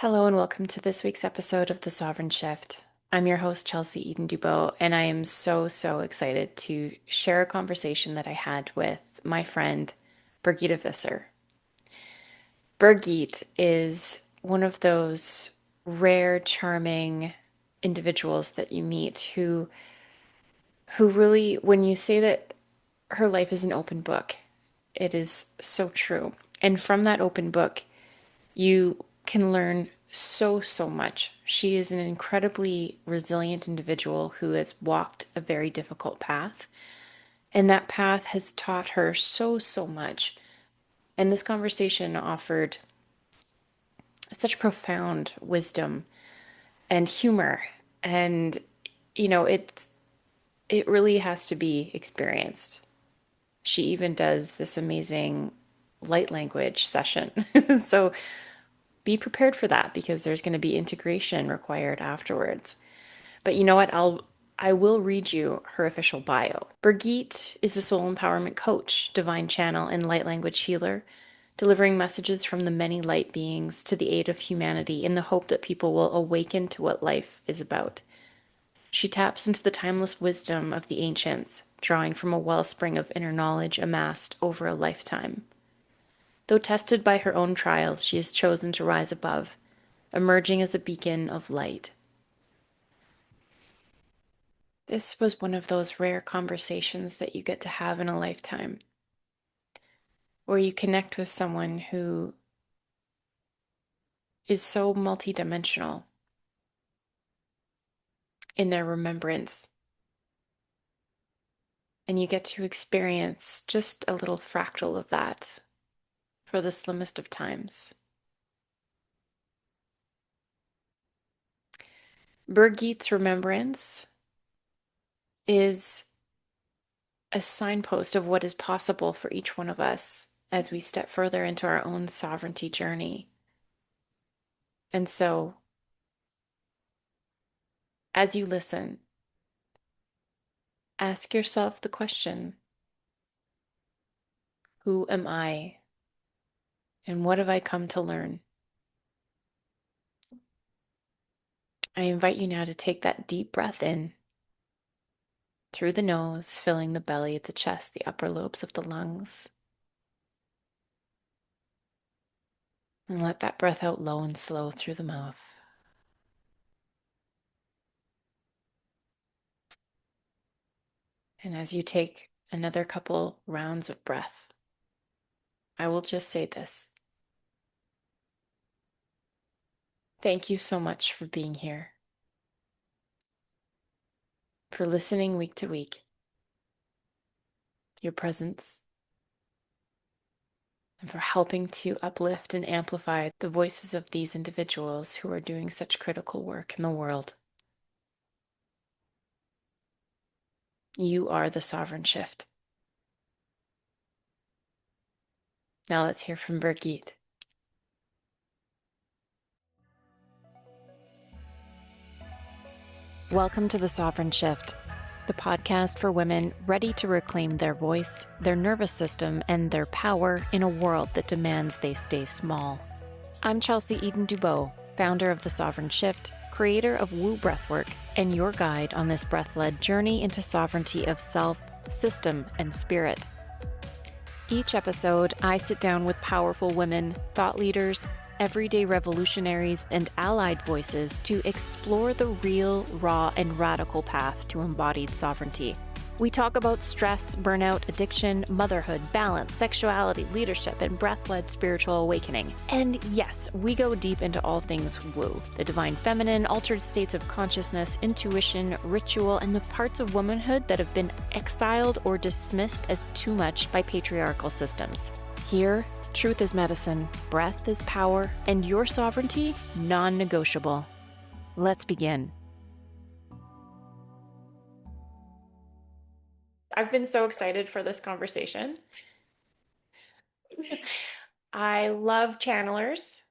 Hello and welcome to this week's episode of The Sovereign Shift. I'm your host, Chelsea Eden Dubois, and I am so excited to share a conversation that I had with my friend, Birgitta Visser. Birgit is one of those rare, charming individuals that you meet who really, when you say that her life is an open book, it is so true. And from that open book, you can learn so much. She is an incredibly resilient individual who has walked a very difficult path, and that path has taught her so much. And this conversation offered such profound wisdom and humor, and it really has to be experienced. She even does this amazing light language session. So be prepared for that because there's going to be integration required afterwards. But you know what? I will read you her official bio. Birgit is a soul empowerment coach, divine channel, and light language healer, delivering messages from the many light beings to the aid of humanity in the hope that people will awaken to what life is about. She taps into the timeless wisdom of the ancients, drawing from a wellspring of inner knowledge amassed over a lifetime. Though tested by her own trials, she has chosen to rise above, emerging as a beacon of light. This was one of those rare conversations that you get to have in a lifetime, where you connect with someone who is so multidimensional in their remembrance, and you get to experience just a little fractal of that for the slimmest of times. Birgit's remembrance is a signpost of what is possible for each one of us as we step further into our own sovereignty journey. And so, as you listen, ask yourself the question, who am I? And what have I come to learn? I invite you now to take that deep breath in through the nose, filling the belly, the chest, the upper lobes of the lungs. And let that breath out low and slow through the mouth. And as you take another couple rounds of breath, I will just say this. Thank you so much for being here, for listening week to week. Your presence, and for helping to uplift and amplify the voices of these individuals who are doing such critical work in the world. You are the sovereign shift. Now let's hear from Birgit. Welcome to The Sovereign Shift, the podcast for women ready to reclaim their voice, their nervous system, and their power in a world that demands they stay small. I'm Chelsea Eden Dubois, founder of The Sovereign Shift, creator of Woo Breathwork, and your guide on this breath-led journey into sovereignty of self, system, and spirit. Each episode, I sit down with powerful women, thought leaders, everyday revolutionaries, and allied voices to explore the real, raw, and radical path to embodied sovereignty. We talk about stress, burnout, addiction, motherhood, balance, sexuality, leadership, and breath-led spiritual awakening. And yes, we go deep into all things woo, the divine feminine, altered states of consciousness, intuition, ritual, and the parts of womanhood that have been exiled or dismissed as too much by patriarchal systems. Here, truth is medicine, breath is power, and your sovereignty, non-negotiable. Let's begin. I've been so excited for this conversation. I love channelers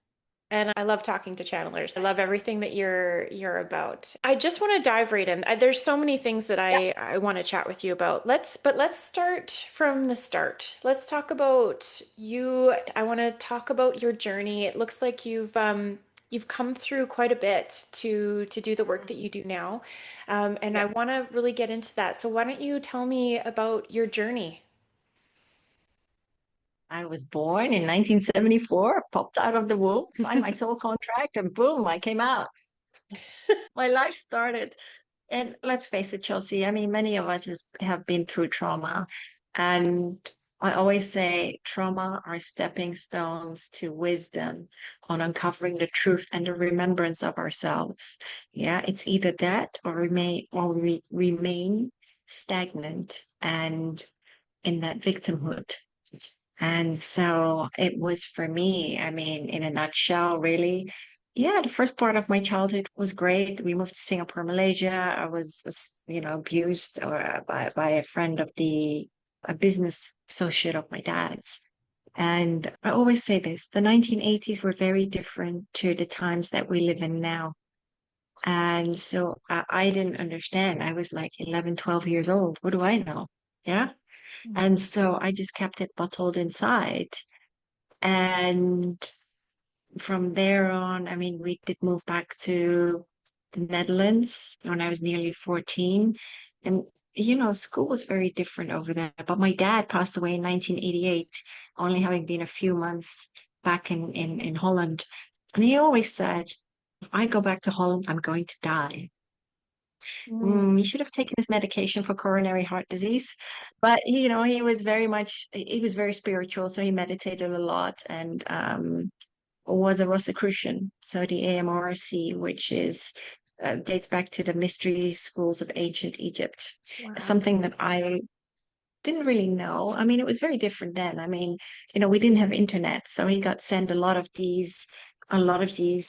and I love talking to channelers. I love everything that you're about. I just want to dive right in. There's so many things that I want to chat with you about. Let's start from the start. Let's talk about you. I want to talk about your journey. It looks like you've you've come through quite a bit to do the work that you do now, and I Yeah. want to really get into that. So why don't you tell me about your journey? I was born in 1974, popped out of the womb, signed my soul contract, and boom, I came out. My life started. And let's face it, Chelsea, I mean, many of us have been through trauma. And I always say trauma are stepping stones to wisdom on uncovering the truth and the remembrance of ourselves. Yeah, it's either that or we remain stagnant and in that victimhood. And so it was for me, I mean, in a nutshell, really. Yeah, the first part of my childhood was great. We moved to Singapore, Malaysia. I was abused by a friend of a business associate of my dad's. And I always say this, the 1980s were very different to the times that we live in now. And so I didn't understand. I was like 11, 12 years old. What do I know? Yeah. And so I just kept it bottled inside. And from there on, I mean, we did move back to the Netherlands when I was nearly 14. And, school was very different over there. But my dad passed away in 1988, only having been a few months back in Holland. And he always said, if I go back to Holland, I'm going to die. Mm, He should have taken his medication for coronary heart disease, but he was very spiritual, so he meditated a lot and was a Rosicrucian, so the AMRC, which is dates back to the mystery schools of ancient Egypt, wow. something that I didn't really know. I mean, it was very different then. I mean, we didn't have internet, so he got sent a lot of these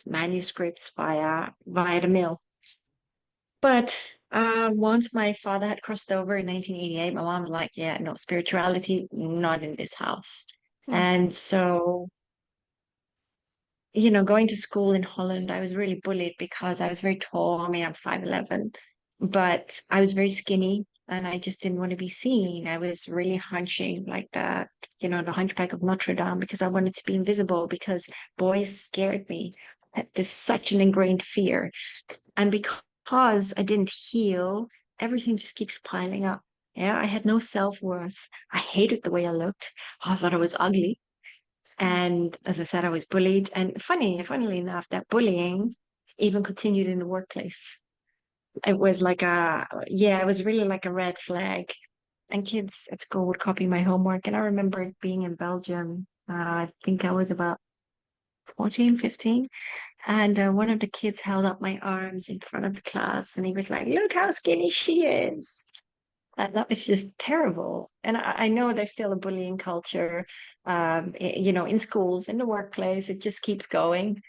manuscripts via the mail. But once my father had crossed over in 1988, my mom was like, yeah, no, spirituality, not in this house. Hmm. And so, going to school in Holland, I was really bullied because I was very tall. I mean, I'm 5'11", but I was very skinny and I just didn't want to be seen. I was really hunching like that, the Hunchback of Notre Dame because I wanted to be invisible because boys scared me. There's such an ingrained fear. And because I didn't heal, everything just keeps piling up. Yeah, I had no self-worth. I hated the way I looked. I thought I was ugly. And as I said, I was bullied. And funnily enough, that bullying even continued in the workplace. It was yeah, it was really like a red flag. And kids at school would copy my homework. And I remember being in Belgium. I think I was about 14, 15. And one of the kids held up my arms in front of the class and he was like, look how skinny she is. And that was just terrible. And I know there's still a bullying culture, in schools, in the workplace, it just keeps going.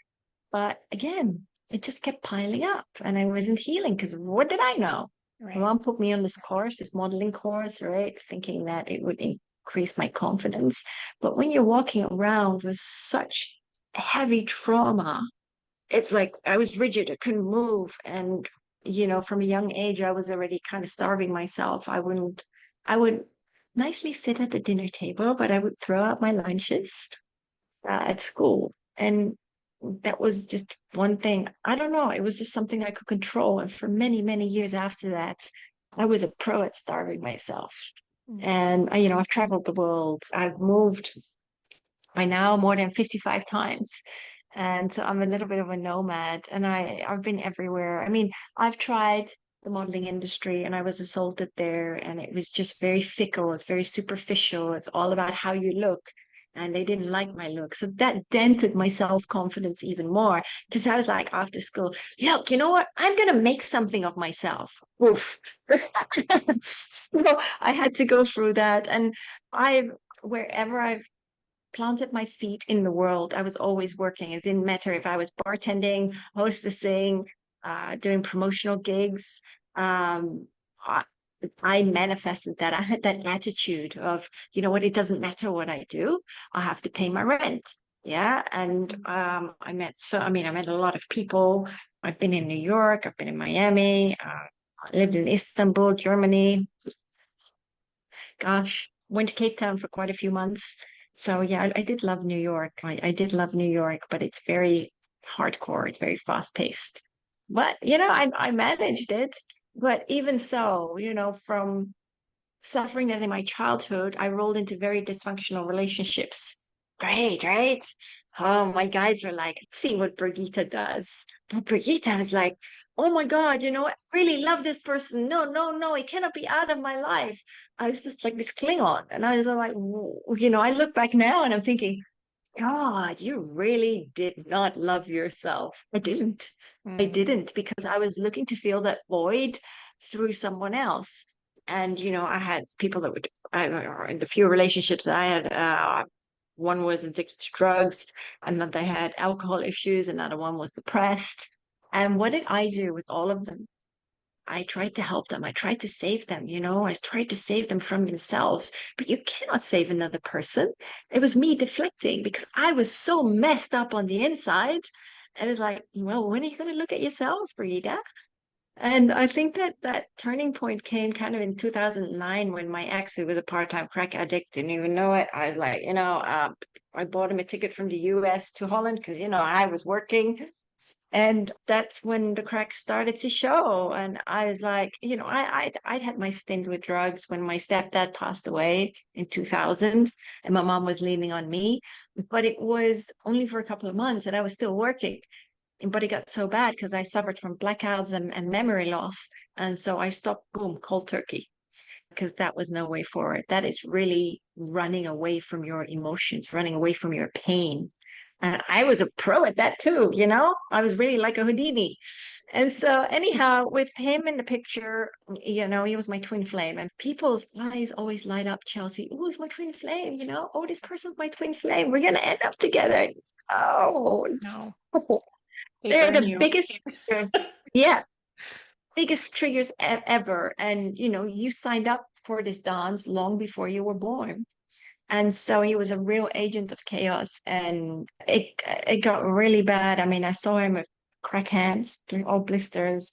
But again, it just kept piling up and I wasn't healing because what did I know? My Right. mom put me on this course, this modeling course, right? Thinking that it would increase my confidence. But when you're walking around with such heavy trauma, it's like I was rigid, I couldn't move. And, from a young age, I was already kind of starving myself. I would nicely sit at the dinner table, but I would throw out my lunches at school. And that was just one thing. I don't know. It was just something I could control. And for many, many years after that, I was a pro at starving myself. Mm. And, I've traveled the world. I've moved by now more than 55 times. And so I'm a little bit of a nomad and I've been everywhere. I mean, I've tried the modeling industry and I was assaulted there and it was just very fickle. It's very superficial. It's all about how you look. And they didn't like my look. So that dented my self-confidence even more because I was like after school, look, you know what? I'm going to make something of myself. Oof. So I had to go through that. And I, wherever I've planted my feet in the world. I was always working. It didn't matter if I was bartending, hostessing, doing promotional gigs. Um, I, I manifested that. I had that attitude of, you know what, it doesn't matter what I do. I have to pay my rent. Yeah. And I met a lot of people. I've been in New York, I've been in Miami, I lived in Istanbul, Germany, gosh, went to Cape Town for quite a few months. So yeah, I did love New York. I did love New York, but it's very hardcore. It's very fast paced. But, you know, I managed it. But even so, you know, from suffering that in my childhood, I rolled into very dysfunctional relationships. Great, right? Oh, my guys were like, see what Birgitta does. But Birgitta was like, oh my God, you know, I really love this person. No, no, no, he cannot be out of my life. I was just like this Klingon. And I was like, you know, I look back now and I'm thinking, God, you really did not love yourself. I didn't. I didn't because I was looking to fill that void through someone else. And, you know, I had people that would, in the few relationships that I had, one was addicted to drugs, another had alcohol issues, another one was depressed. And what did I do with all of them? I tried to help them. I tried to save them, you know, I tried to save them from themselves. But you cannot save another person. It was me deflecting because I was so messed up on the inside. I was like, well, when are you going to look at yourself, Rita? And I think that that turning point came kind of in 2009 when my ex, who was a part-time crack addict, didn't even know it. I was like, you know, I bought him a ticket from the US to Holland because, you know, I was working. And that's when the crack started to show. And I was like, you know, I'd had my stint with drugs when my stepdad passed away in 2000, and my mom was leaning on me. But it was only for a couple of months, and I was still working. But it got so bad because I suffered from blackouts and memory loss. And so I stopped, boom, cold turkey, because that was no way forward. That is really running away from your emotions, running away from your pain. And I was a pro at that too, you know? I was really like a Houdini. And so, anyhow, with him in the picture, you know, he was my twin flame, and people's eyes always light up, Chelsea. Oh, it's my twin flame, you know? Oh, this person's my twin flame. We're going to end up together. Oh, No, they they're burn the you. biggest triggers. Yeah, biggest triggers ever. And, you know, you signed up for this dance long before you were born. And so he was a real agent of chaos, and it got really bad. I mean, I saw him with crack hands, all blisters,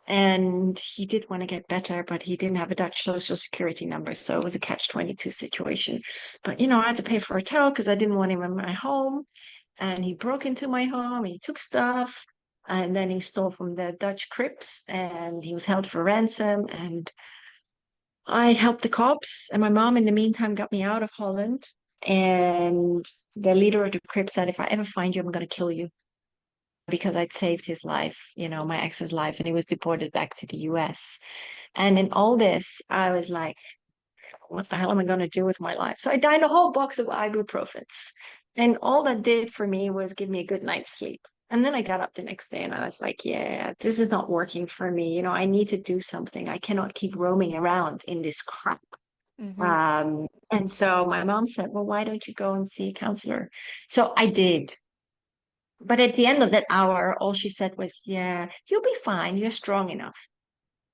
and he did want to get better, but he didn't have a Dutch social security number, so it was a catch-22 situation. But you know, I had to pay for a hotel because I didn't want him in my home, and he broke into my home. He took stuff, and then he stole from the Dutch Crips, and he was held for ransom, and I helped the cops, and my mom, in the meantime, got me out of Holland. And the leader of the Crip said, if I ever find you, I'm going to kill you because I'd saved his life, you know, my ex's life, and he was deported back to the US. And in all this, I was like, what the hell am I going to do with my life? So I dined a whole box of ibuprofens. And all that did for me was give me a good night's sleep. And then I got up the next day and I was like, yeah, this is not working for me. You know, I need to do something. I cannot keep roaming around in this crap. Mm-hmm. And so my mom said, well, why don't you go and see a counselor? So I did. But at the end of that hour, all she said was, yeah, you'll be fine. You're strong enough.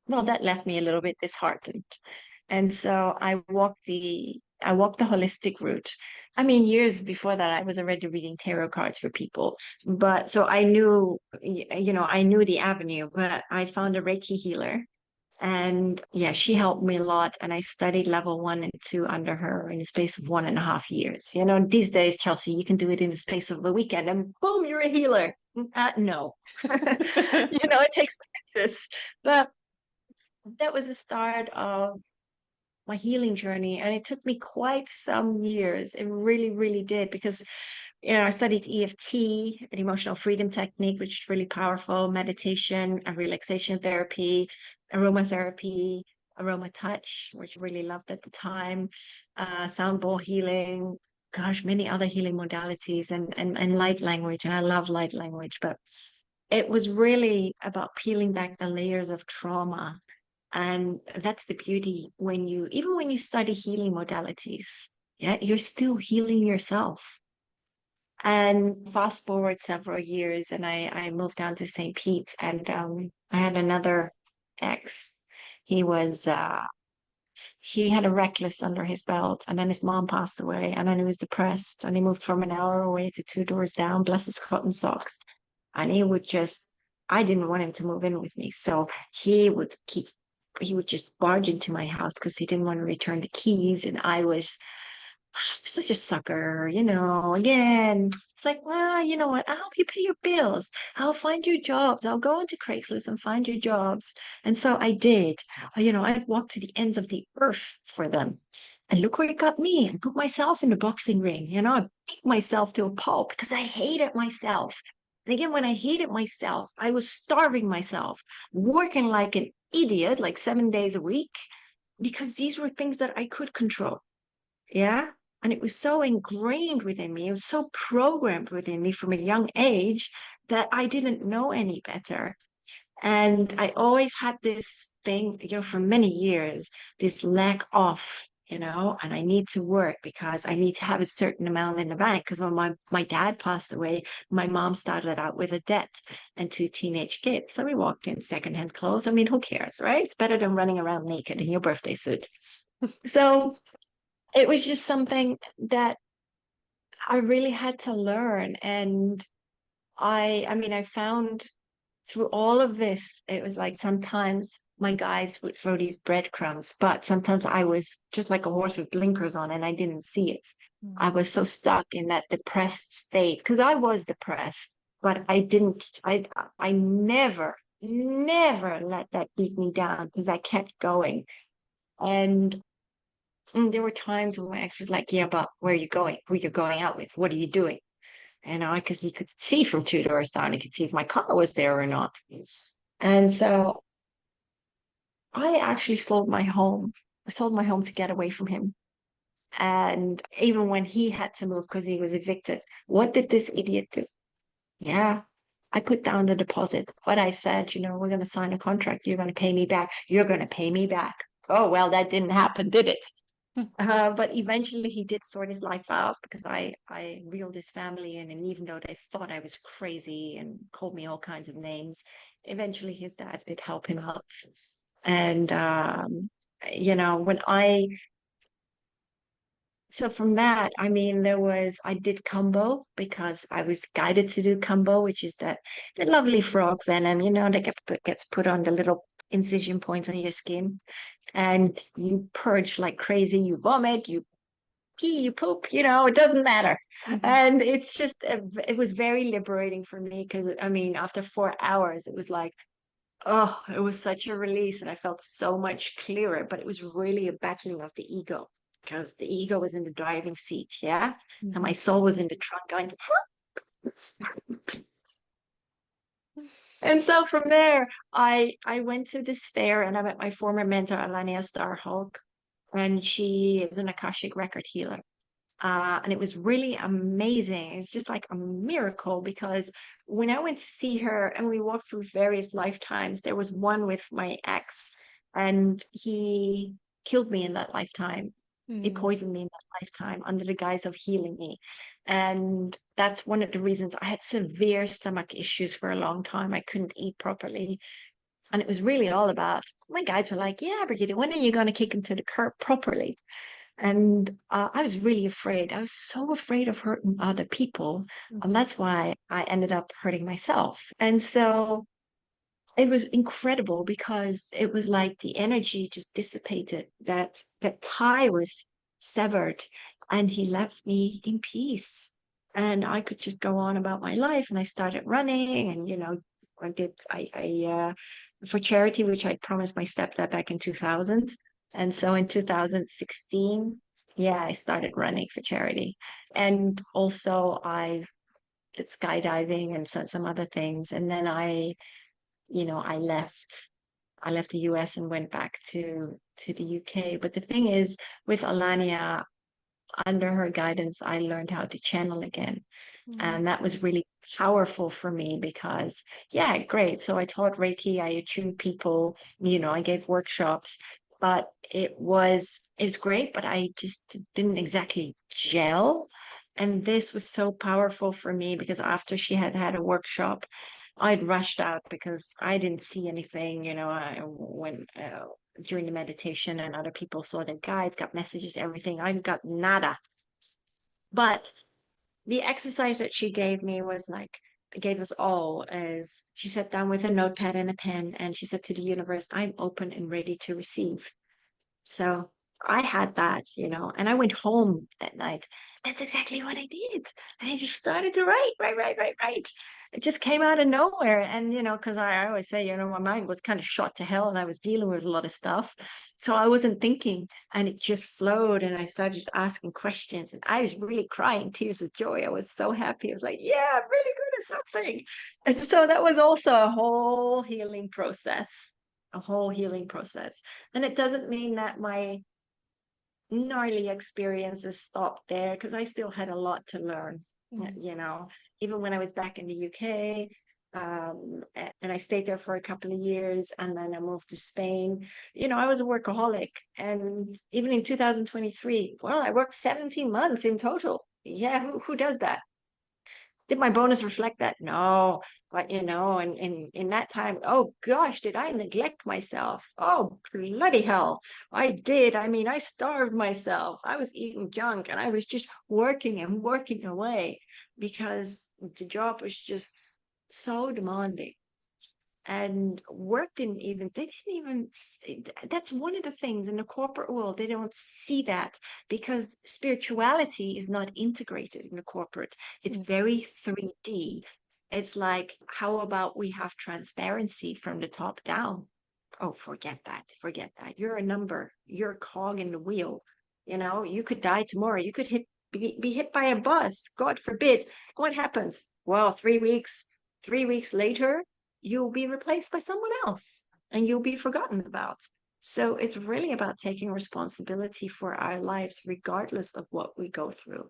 Well, that left me a little bit disheartened. And so I walked the holistic route. I mean, years before that, I was already reading tarot cards for people. But so I knew, you know, I knew the avenue, but I found a Reiki healer. And yeah, she helped me a lot. And I studied level 1 and 2 under her in the space of 1.5 years. You know, these days, Chelsea, you can do it in the space of a weekend and boom, you're a healer. No, you know, it takes practice. But that was the start of my healing journey. And it took me quite some years. It really, really did. Because, you know, I studied EFT, an emotional freedom technique, which is really powerful, meditation, and relaxation therapy, aromatherapy, aroma touch, which I really loved at the time, sound bowl healing, gosh, many other healing modalities, and light language. And I love light language, but it was really about peeling back the layers of trauma. And that's the beauty when you, even when you study healing modalities, yeah, you're still healing yourself. And fast forward several years, and I moved down to St. Pete, and I had another ex. He was he had a reckless under his belt, and then his mom passed away, and then he was depressed, and he moved from an hour away to 2 doors down, bless his cotton socks. And he would just, I didn't want him to move in with me, so he would just barge into my house because he didn't want to return the keys, and I was such a sucker, you know, again. It's like, well, you know what? I'll help you pay your bills. I'll find you jobs. I'll go into Craigslist and find you jobs. And so I did. You know, I'd walk to the ends of the earth for them. And look where it got me. I put myself in the boxing ring. You know, I beat myself to a pulp because I hated myself. And again, when I hated myself, I was starving myself, working like an idiot, like 7 days a week, because these were things that I could control. Yeah. And it was so ingrained within me. It was so programmed within me from a young age that I didn't know any better. And I always had this thing, you know, for many years, this lack of, you know, and I need to work because I need to have a certain amount in the bank. Because when my dad passed away, my mom started out with a debt and two teenage kids. So we walked in secondhand clothes. I mean, who cares, right? It's better than running around naked in your birthday suit. So it was just something that I really had to learn. And I mean, I found through all of this, it was like sometimes my guides would throw these breadcrumbs, but sometimes I was just like a horse with blinkers on and I didn't see it. I was so stuck in that depressed state because I was depressed, but I never let that beat me down because I kept going. And there were times when my ex was like, yeah, but where are you going? Who are you going out with? What are you doing? You know, because he could see from two doors down, he could see if my car was there or not. And so I actually sold my home. I sold my home to get away from him. And even when he had to move because he was evicted, what did this idiot do? Yeah, I put down the deposit. But I said, you know, we're going to sign a contract. You're going to pay me back. You're going to pay me back. Oh, well, that didn't happen, did it? But eventually he did sort his life out because I reeled his family in, and even though they thought I was crazy and called me all kinds of names, eventually his dad did help him out. And you know, when I so from that, I mean, I did combo because I was guided to do combo, which is that the lovely frog venom, you know, that gets put on the little incision points on your skin, and you purge like crazy. You vomit, you pee, you poop, you know, it doesn't matter. And it's just, it was very liberating for me because, I mean, after 4 hours, it was like, oh, it was such a release and I felt so much clearer. But it was really a battling of the ego because the ego was in the driving seat, yeah? And my soul was in the trunk going, and so from there, I went to this fair and I met my former mentor, Alania Starhawk, and she is an Akashic record healer. And it was really amazing. It's just like a miracle because when I went to see her and we walked through various lifetimes, there was one with my ex, and he killed me in that lifetime. He poisoned me in that lifetime under the guise of healing me. And that's one of the reasons I had severe stomach issues for a long time. I couldn't eat properly. And it was really all about my guides were like, yeah, Brigitte, when are you going to kick him to the curb properly? And I was really afraid. I was so afraid of hurting other people. And that's why I ended up hurting myself. And so it was incredible because it was like the energy just dissipated, that tie was severed, and he left me in peace. And I could just go on about my life. And I started running and, you know, for charity, which I promised my stepdad back in 2000. And so in 2016, yeah, I started running for charity. And also I did skydiving and some other things. And then you know, I left the US and went back to the UK. But the thing is, with Alania, under her guidance, I learned how to channel again. And that was really powerful for me because, yeah, great. So I taught Reiki, I attuned people, you know, I gave workshops, but it was great, but I just didn't exactly gel. And this was so powerful for me because after she had had a workshop, I'd rushed out because I didn't see anything, you know, when during the meditation and other people saw their guides, got messages, everything. I got nada. But the exercise that she gave me was like, gave us all as she sat down with a notepad and a pen and she said to the universe, I'm open and ready to receive. So I had that, and I went home that night. That's exactly what I did. And I just started to write. It just came out of nowhere. And, because I always say, my mind was kind of shot to hell and I was dealing with a lot of stuff. So I wasn't thinking and it just flowed. And I started asking questions and I was really crying tears of joy. I was so happy. I was like, yeah, I'm really good at something. And so that was also a whole healing process. A whole healing process. And it doesn't mean that my gnarly experiences stopped there because I still had a lot to learn, even when I was back in the UK. And I stayed there for a couple of years and then I moved to Spain. I was a workaholic. And even in 2023, well, I worked 17 months in total. Yeah, who does that? Did my bonus reflect that? No, but and in that time, oh gosh, did I neglect myself? Oh, bloody hell, I did. I mean, I starved myself. I was eating junk and I was just working and working away because the job was just so demanding and work didn't even they didn't even that's one of the things in the corporate world. They don't see that because spirituality is not integrated in the corporate. It's very 3D. It's like, how about we have transparency from the top down? Oh, forget that. You're a number, you're a cog in the wheel. You could die tomorrow. You could be hit by a bus, God forbid. What happens? Well, 3 weeks later you'll be replaced by someone else and you'll be forgotten about. So it's really about taking responsibility for our lives, regardless of what we go through.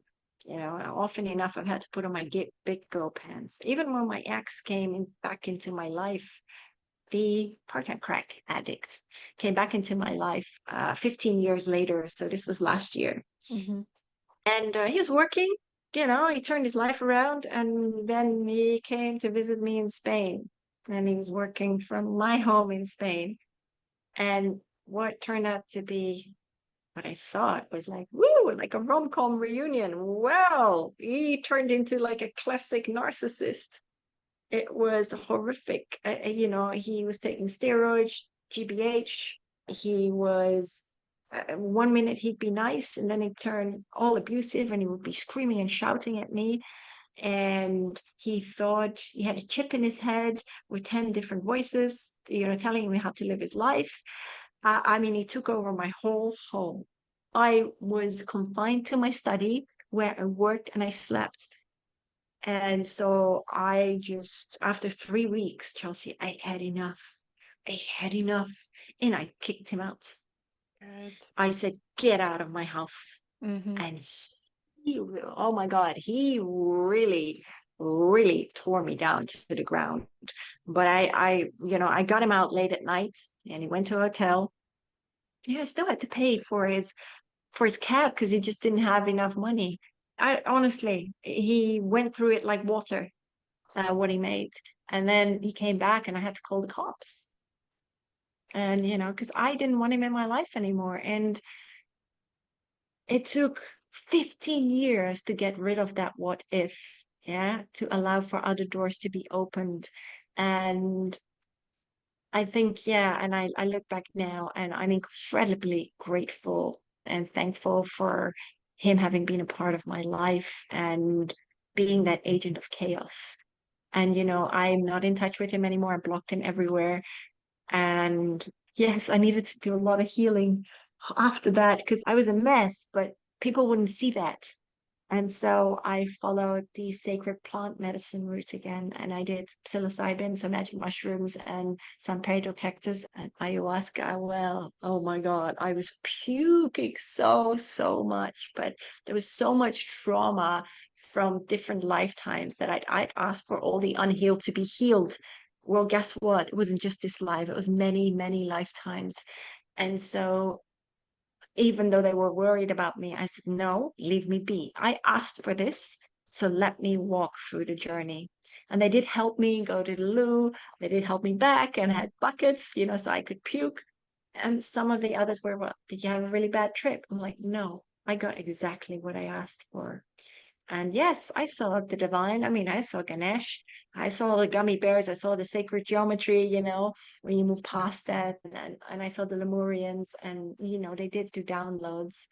Often enough, I've had to put on my big girl pants. Even when my ex came back into my life, the part-time crack addict came back into my life 15 years later. So this was last year. Mm-hmm. And he was working, he turned his life around and then he came to visit me in Spain. And he was working from my home in Spain. And what turned out to be what I thought was like, woo, like a rom-com reunion. Well, he turned into like a classic narcissist. It was horrific. He was taking steroids, GBH. He was, 1 minute he'd be nice and then he'd turn all abusive and he would be screaming and shouting at me. And he thought he had a chip in his head with 10 different voices, telling me how to live his life. I mean, he took over my whole home. I was confined to my study where I worked and I slept. And so I just, after 3 weeks, Chelsea, I had enough. I had enough. And I kicked him out. Good. I said, get out of my house. Mm-hmm. And oh my God, he really, really tore me down to the ground. But I got him out late at night and he went to a hotel. Yeah, I still had to pay for his cab because he just didn't have enough money. I honestly, he went through it like water, what he made. And then he came back and I had to call the cops. And, because I didn't want him in my life anymore. And it took 15 years to get rid of that what if, yeah, to allow for other doors to be opened. And I think, yeah, and I look back now and I'm incredibly grateful and thankful for him having been a part of my life and being that agent of chaos. And, I'm not in touch with him anymore. I blocked him everywhere. And yes, I needed to do a lot of healing after that because I was a mess, but people wouldn't see that. And so I followed the sacred plant medicine route again, and I did psilocybin, so magic mushrooms, and San Pedro cactus and ayahuasca. Well, oh my God, I was puking so much, but there was so much trauma from different lifetimes that I'd asked for all the unhealed to be healed. Well, guess what? It wasn't just this life, it was many lifetimes. And so even though they were worried about me, I said, no, leave me be. I asked for this. So let me walk through the journey. And they did help me go to the loo. They did help me back and had buckets, so I could puke. And some of the others were, well, did you have a really bad trip? I'm like, no, I got exactly what I asked for. And yes, I saw the divine. I mean, I saw Ganesh. I saw the gummy bears, I saw the sacred geometry, when you move past that, and I saw the Lemurians, and they did do downloads.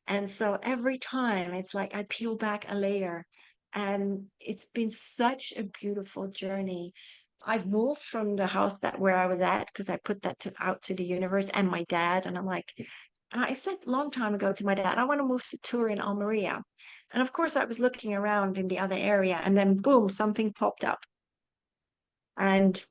And so every time it's like I peel back a layer, and it's been such a beautiful journey. I've moved from the house that where I was at because I put that out to the universe and my dad, and I'm like, and I said a long time ago to my dad, I want to move to Tour in Almeria. And of course, I was looking around in the other area, and then boom, something popped up. And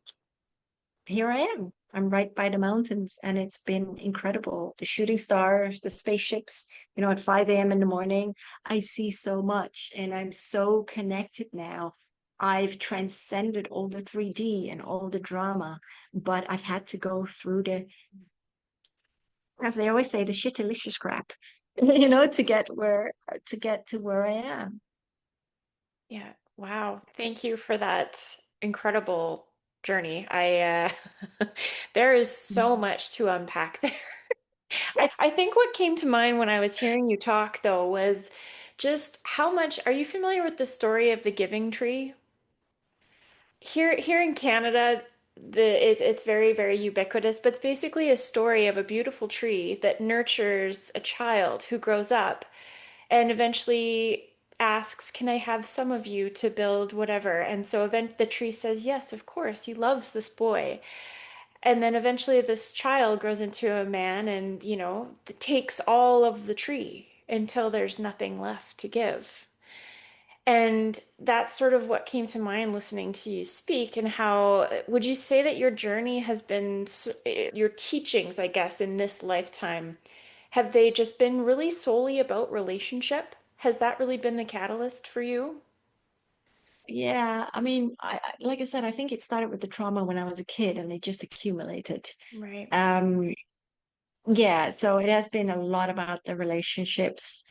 here I am. I'm right by the mountains, and it's been incredible. The shooting stars, the spaceships, at 5 a.m. in the morning, I see so much, and I'm so connected now. I've transcended all the 3D and all the drama, but I've had to go through as they always say, the shitalicious crap, to get to where I am. Yeah. Wow. Thank you for that incredible journey. There is so much to unpack there. I think what came to mind when I was hearing you talk, though, was just how much, are you familiar with the story of the giving tree? Here in Canada, it's very, very ubiquitous, but it's basically a story of a beautiful tree that nurtures a child who grows up and eventually asks, "Can I have some of you to build whatever?" And so the tree says, "Yes, of course." He loves this boy. And then eventually this child grows into a man and, takes all of the tree until there's nothing left to give. And that's sort of what came to mind listening to you speak. And how would you say that your journey has been, your teachings, I guess, in this lifetime, have they just been really solely about relationship? Has that really been the catalyst for you? Yeah, I mean, like I said, I think it started with the trauma when I was a kid, and it just accumulated. Right. Um, yeah, so it has been a lot about the relationships,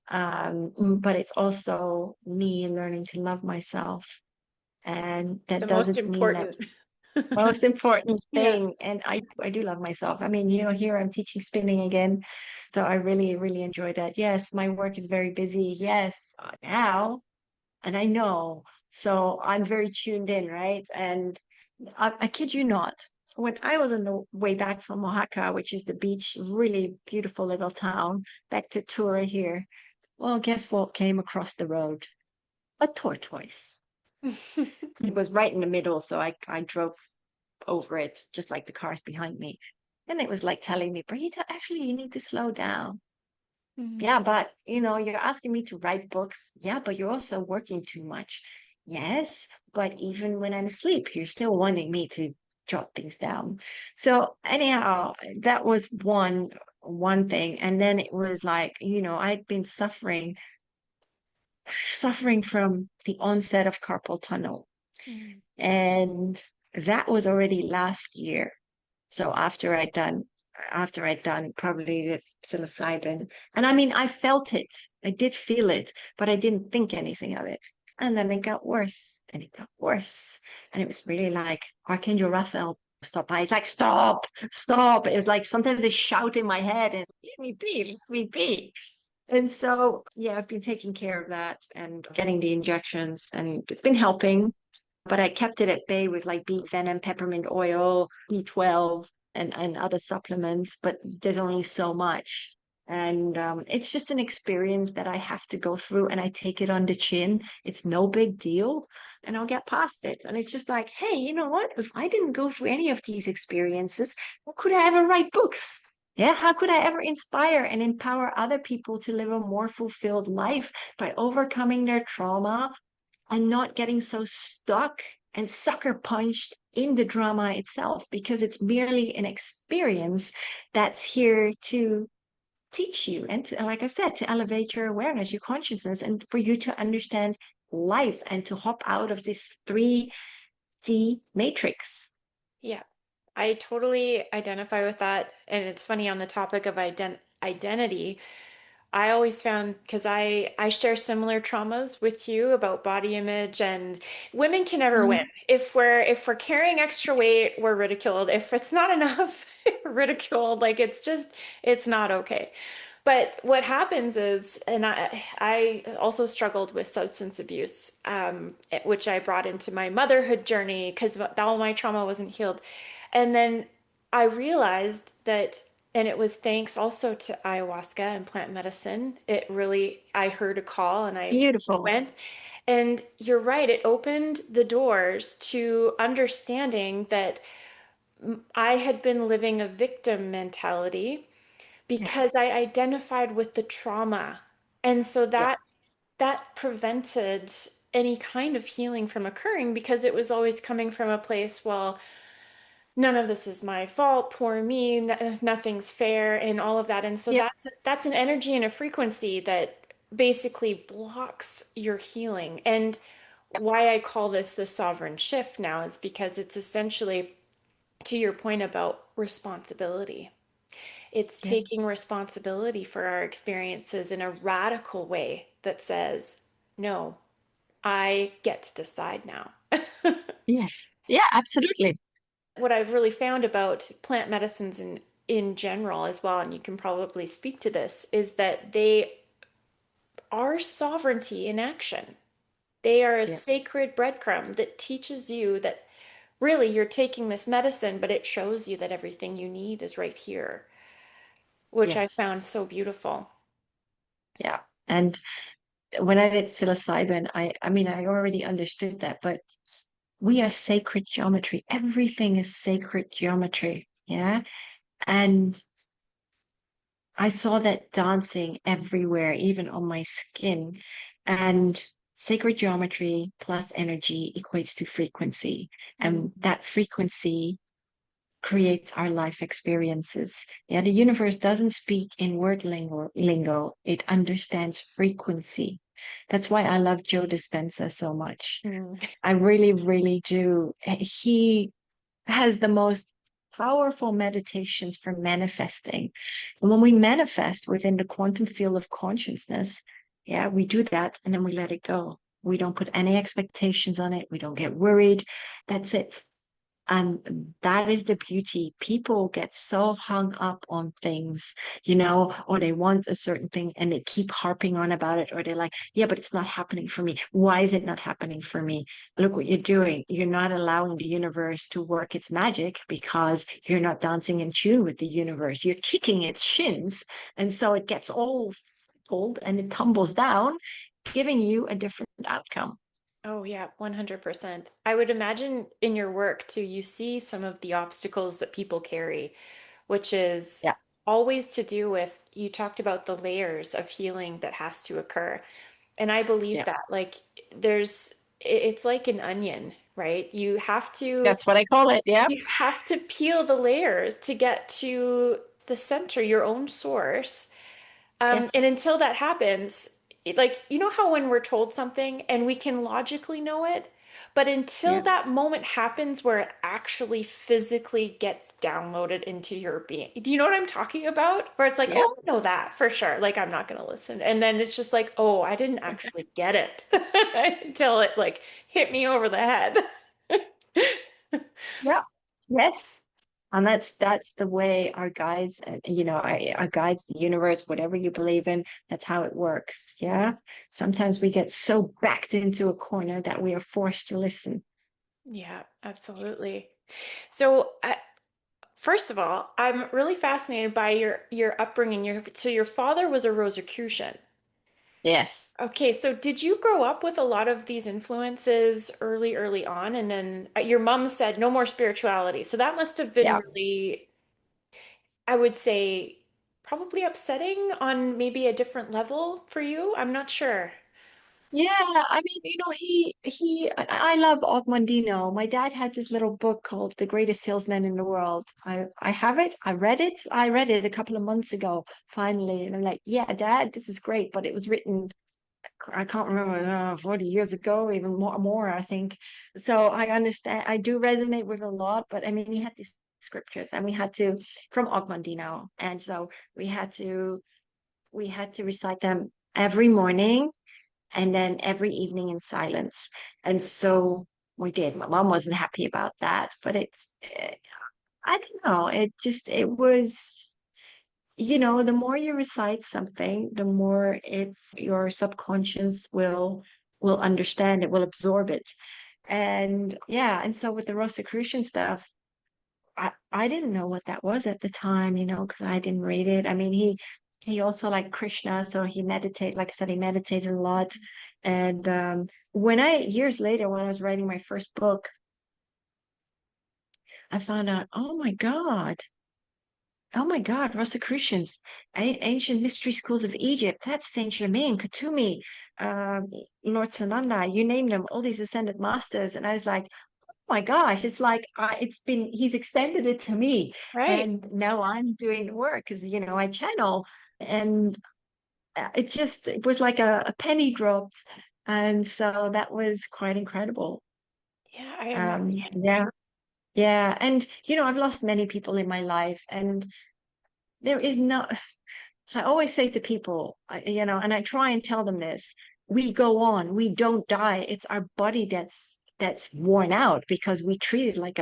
but it's also me learning to love myself, and that The most doesn't mean important. that's the most important Yeah. thing. And I do love myself. I mean, here I'm teaching spinning again, so I really, really enjoy that. Yes, my work is very busy. Yes, now. And I know. So I'm very tuned in, right? And I kid you not, when I was on the way back from Oaxaca, which is the beach, really beautiful little town, back to Tura here, well, guess what came across the road? A tortoise. It was right in the middle, so I drove over it, just like the cars behind me. And it was like telling me, Brigitte, actually, you need to slow down. Mhm. Yeah, but you're asking me to write books. Yeah, but you're also working too much. Yes, but even when I'm asleep, you're still wanting me to jot things down. So anyhow, that was one thing. And then it was like, I'd been suffering from the onset of carpal tunnel. Mhm. And that was already last year. So after I'd done probably this psilocybin. And I mean, I felt it. I did feel it, but I didn't think anything of it. And then it got worse and it got worse. And it was really like Archangel Raphael stopped by. It's like, stop, stop. It was like sometimes they shout in my head and let me be, let me be. And so, yeah, I've been taking care of that and getting the injections, and it's been helping, but I kept it at bay with like beet venom, peppermint oil, B12, and other supplements. But there's only so much. And it's just an experience that I have to go through, and I take it on the chin. It's no big deal, and I'll get past it. And it's just like, hey, you know what? If I didn't go through any of these experiences, how could I ever write books? Yeah, how could I ever inspire and empower other people to live a more fulfilled life by overcoming their trauma and not getting so stuck and sucker punched in the drama itself, because it's merely an experience that's here to teach you and to, like I said, to elevate your awareness, your consciousness, and for you to understand life and to hop out of this 3D matrix. Yeah, I totally identify with that. And it's funny on the topic of identity. I always found because I share similar traumas with you about body image, and women can never win. Mhm. If we're carrying extra weight, we're ridiculed. If it's not enough, we're ridiculed. Like it's not okay. But what happens is, and I also struggled with substance abuse, which I brought into my motherhood journey because all my trauma wasn't healed. And then I realized that, and it was thanks also to ayahuasca and plant medicine. It really, I heard a call and I Beautiful. went. And you're right, it opened the doors to understanding that I had been living a victim mentality Yeah. because I identified with the trauma. And so Yeah. that prevented any kind of healing from occurring because it was always coming from a place, well, none of this is my fault, poor me, nothing's fair, and all of that. And so Yeah. that's an energy and a frequency that basically blocks your healing. And why I call this the sovereign shift now is because it's essentially to your point about responsibility. It's Yeah. taking responsibility for our experiences in a radical way that says, no, I get to decide now. Yes. Yeah, absolutely. What I've really found about plant medicines in general as well, and you can probably speak to this, is that they are sovereignty in action. They are a Yeah. sacred breadcrumb that teaches you that really you're taking this medicine, but it shows you that everything you need is right here, which I found Yes. so beautiful. Yeah. And when I did psilocybin, I mean, I already understood that, but we are sacred geometry. Everything is sacred geometry. Yeah. And I saw that dancing everywhere, even on my skin. And sacred geometry plus energy equates to frequency. Mm. And that frequency creates our life experiences. Yeah, the universe doesn't speak in lingo, it understands frequency. That's why I love Joe Dispenza so much. Mm. I really, really do. He has the most powerful meditations for manifesting. And when we manifest within the quantum field of consciousness, yeah, we do that and then we let it go. We don't put any expectations on it. We don't get worried. That's it. And that is the beauty. People get so hung up on things, or they want a certain thing and they keep harping on about it, or they're like, yeah, but it's not happening for me. Why is it not happening for me? Look what you're doing. You're not allowing the universe to work its magic because you're not dancing in tune with the universe. You're kicking its shins. And so it gets all old and it tumbles down, giving you a different outcome. Oh, yeah, 100%. I would imagine in your work too, you see some of the obstacles that people carry, which is Yeah. always to do with, you talked about the layers of healing that has to occur. And I believe Yeah. that, like, it's like an onion, right? That's what I call it. Yeah. You have to peel the layers to get to the center, your own source. And Yes. until that happens, like, you know how when we're told something and we can logically know it, but until Yeah. that moment happens where it actually physically gets downloaded into your being. Do you know what I'm talking about? Where it's like, Yeah. oh, I know that for sure. Like, I'm not going to listen. And then it's just like, oh, I didn't actually get it until it like hit me over the head. Yeah. Yes. And that's the way our guides, our guides, the universe, whatever you believe in, that's how it works. Yeah. Sometimes we get so backed into a corner that we are forced to listen. Yeah, absolutely. So, first of all, I'm really fascinated by your upbringing. So your father was a Rosicrucian. Yes. Okay, so did you grow up with a lot of these influences early on, and then your mom said no more spirituality. So that must have been Yeah. really, I would say, probably upsetting on maybe a different level for you. I'm not sure. Yeah, I mean, I love Ogmundino. My dad had this little book called The Greatest Salesman in the World. I have it. I read it. I read it a couple of months ago, finally. And I'm like, yeah, Dad, this is great. But it was written, I can't remember, 40 years ago, even more, I think. So I understand. I do resonate with a lot. But I mean, he had these scriptures and we had to, from Ogmundino. And so we had to recite them every morning and then every evening in silence. And so we did. My mom wasn't happy about that, but I don't know. It was, the more you recite something, the more it's your subconscious will understand it, will absorb it. And yeah, and so with the Rosicrucian stuff, I didn't know what that was at the time, because I didn't read it. I mean, he also like Krishna, so he meditate, like I said, he meditated a lot. And when I years later, when I was writing my first book, I found out, oh my God, Rosicrucians, ancient mystery schools of Egypt, that's Saint Germain, Khatumi, uh, Lord Sananda, you name them, all these ascended masters. And I was like, my gosh, it's like he's extended it to me. Right. And now I'm doing the work because, I channel. And it was like a penny dropped. And so that was quite incredible. Yeah, I imagine. Yeah, yeah. And, I've lost many people in my life. And there is no, I always say to people, and I try and tell them this, we go on, we don't die. It's our body that's worn out because we treat it like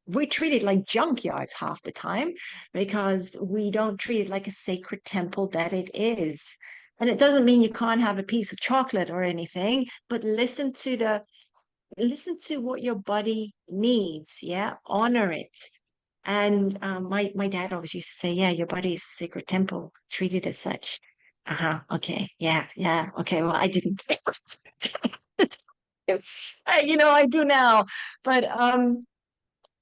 junkyards half the time because we don't treat it like a sacred temple that it is. And it doesn't mean you can't have a piece of chocolate or anything, but listen to what your body needs. Yeah, honor it. And my dad always used to say, "Yeah, your body is a sacred temple. Treat it as such." Uh-huh. Okay. Yeah. Yeah. Okay. Well, I didn't. I do now, but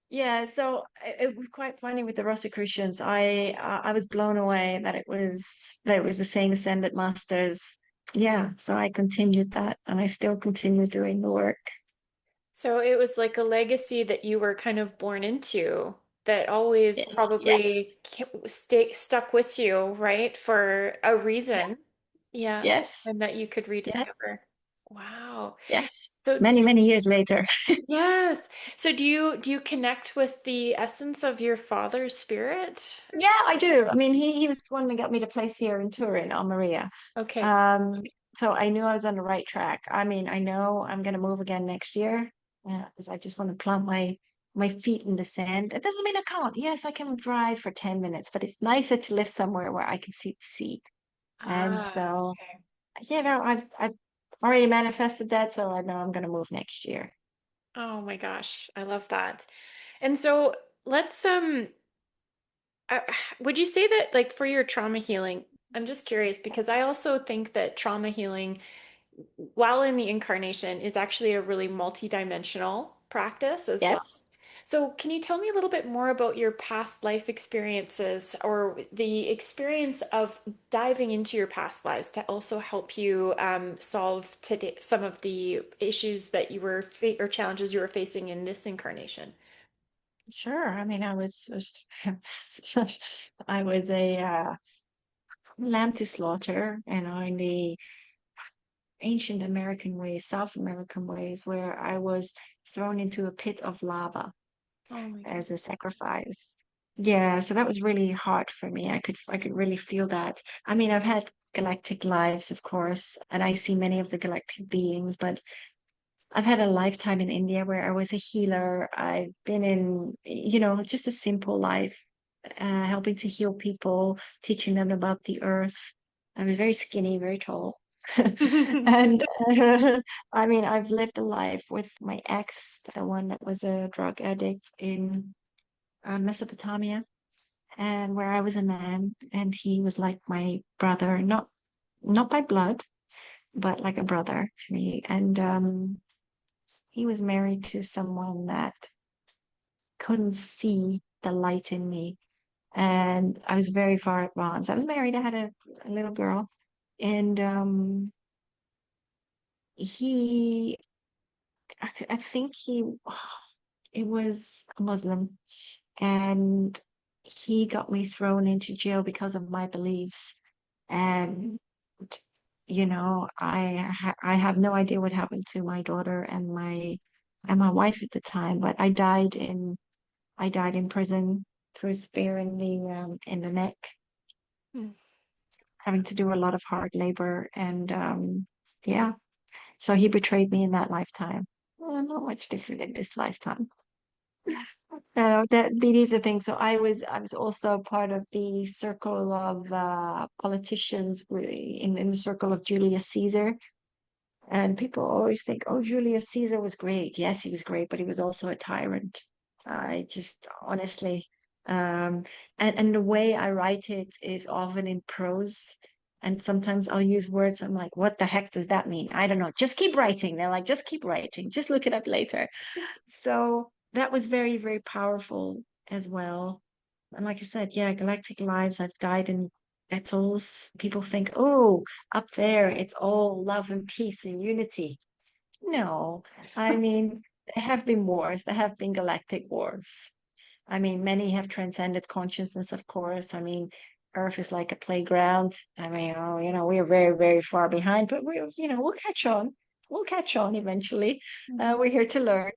yeah. So it was quite funny with the Rosicrucians. I was blown away that it was the same ascended masters. Yeah. So I continued that, and I still continue doing the work. So it was like a legacy that you were kind of born into that always Yes. probably stuck with you, right? For a Yeah. reason. Yeah. Yes. And that you could Yes. rediscover. Wow. Yes. So Many, many years later. yes. So do you connect with the essence of your father's spirit? Yeah, I do. I mean, he was the one that got me to place here in Turin on Maria. Okay. Um, so I knew I was on the right track. I mean, I know I'm going to move again next year because I just want to plant my feet in the sand. It doesn't mean I can't. Yes, I can drive for 10 minutes, but it's nicer to live somewhere where I can see the sea. And Ah, so, okay. I've already manifested that, so I know I'm going to move next year. Oh my gosh, I love that. And so let's uh, would you say that like for your trauma healing, I'm just curious because I also think that trauma healing while in the incarnation is actually a really multidimensional practice as well. Yes. So, can you tell me a little bit more about your past life experiences or the experience of diving into your past lives to also help you solve today some of the issues that you were or challenges you were facing in this incarnation? Sure. I mean, I was a lamb to slaughter, in the ancient American ways, South American ways, where I was thrown into a pit of lava Oh my as goodness. a sacrifice. Yeah, so that was really hard for me. I could really feel that. I mean, I've had galactic lives, of course, and I see many of the galactic beings, but I've had a lifetime in India where I was a healer. I've been in, just a simple life, helping to heal people, teaching them about the earth. I was very skinny, very tall. And I mean, I've lived a life with my ex, the one that was a drug addict in Mesopotamia, and where I was a man, and he was like my brother, not by blood, but like a brother to me. And he was married to someone that couldn't see the light in me. And I was very far advanced. I was married, I had a little girl. And he, I think it was a Muslim. And he got me thrown into jail because of my beliefs. And, I have no idea what happened to my daughter and my wife at the time, but I died in prison through a spear in the neck, having to do a lot of hard labor. And yeah, so he betrayed me in that lifetime. Well, not much different in this lifetime. these are things. So I was also part of the circle of politicians in the circle of Julius Caesar. And people always think, oh, Julius Caesar was great. Yes, he was great, but he was also a tyrant. I just honestly, um, and the way I write it is often in prose. And sometimes I'll use words. I'm like, what the heck does that mean? I don't know. Just keep writing. They're like, just keep writing. Just look it up later. So that was very, very powerful as well. And like I said, yeah, galactic lives, I've died in battles. People think, oh, up there, it's all love and peace and unity. No, I mean, there have been wars, there have been galactic wars. I mean, many have transcended consciousness, of course. I mean, Earth is like a playground. I mean, oh, we're very, very far behind, but we'll catch on. We'll catch on eventually. We're here to learn.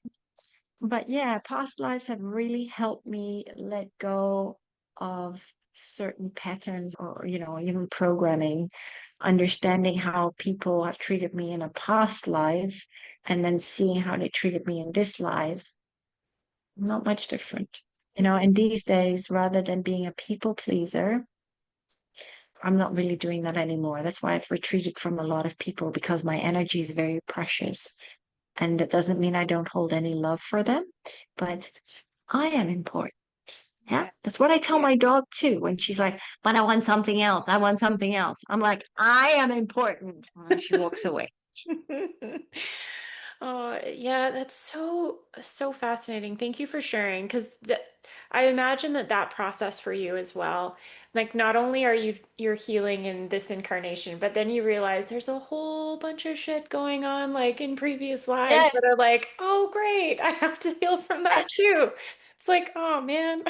But yeah, past lives have really helped me let go of certain patterns or, even programming, understanding how people have treated me in a past life and then seeing how they treated me in this life. Not much different. And these days, rather than being a people pleaser, I'm not really doing that anymore. That's why I've retreated from a lot of people because my energy is very precious. And that doesn't mean I don't hold any love for them, but I am important. Yeah. Yeah. That's what I tell my dog too when she's like, but I want something else. I want something else. I'm like, I am important. And she walks away. Oh, yeah, that's so fascinating. Thank you for sharing because I imagine that process for you as well. Like not only are you're healing in this incarnation, but then you realize there's a whole bunch of shit going on like in previous lives that are Yes. like, "Oh, great. I have to heal from that too." It's like, "Oh man,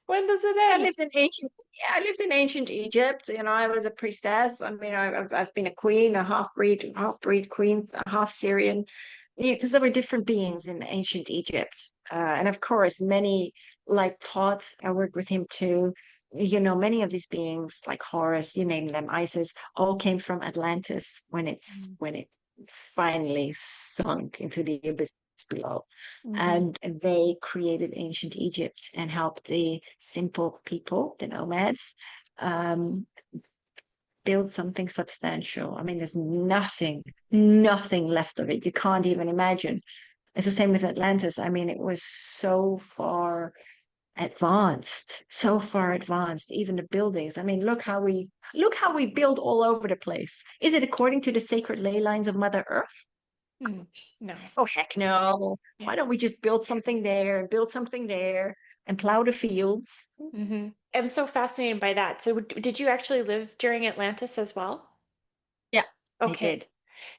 when does it I end?" lived in ancient, yeah, I lived in ancient Egypt. I was a priestess. I mean, I've been a queen, a half breed queen, a half Syrian. Yeah, because there were different beings in ancient Egypt, and of course, many like Thoth. I worked with him too. Many of these beings, like Horus, you name them, Isis, all came from Atlantis when it finally sunk into the abyss below. Mm-hmm. And they created ancient Egypt and helped the simple people, the nomads, um, build something substantial. I mean, there's nothing left of it. You can't even imagine. It's the same with Atlantis. I mean, it was so far advanced, even the buildings. I mean, look how we build all over the place. Is it according to the sacred ley lines of Mother Earth? Mm. No. Oh, heck no. Yeah. Why don't we just build something there and build something there and plow the fields? Mm-hmm. I'm so fascinated by that. So, did you actually live during Atlantis as well? Yeah, I Okay. did.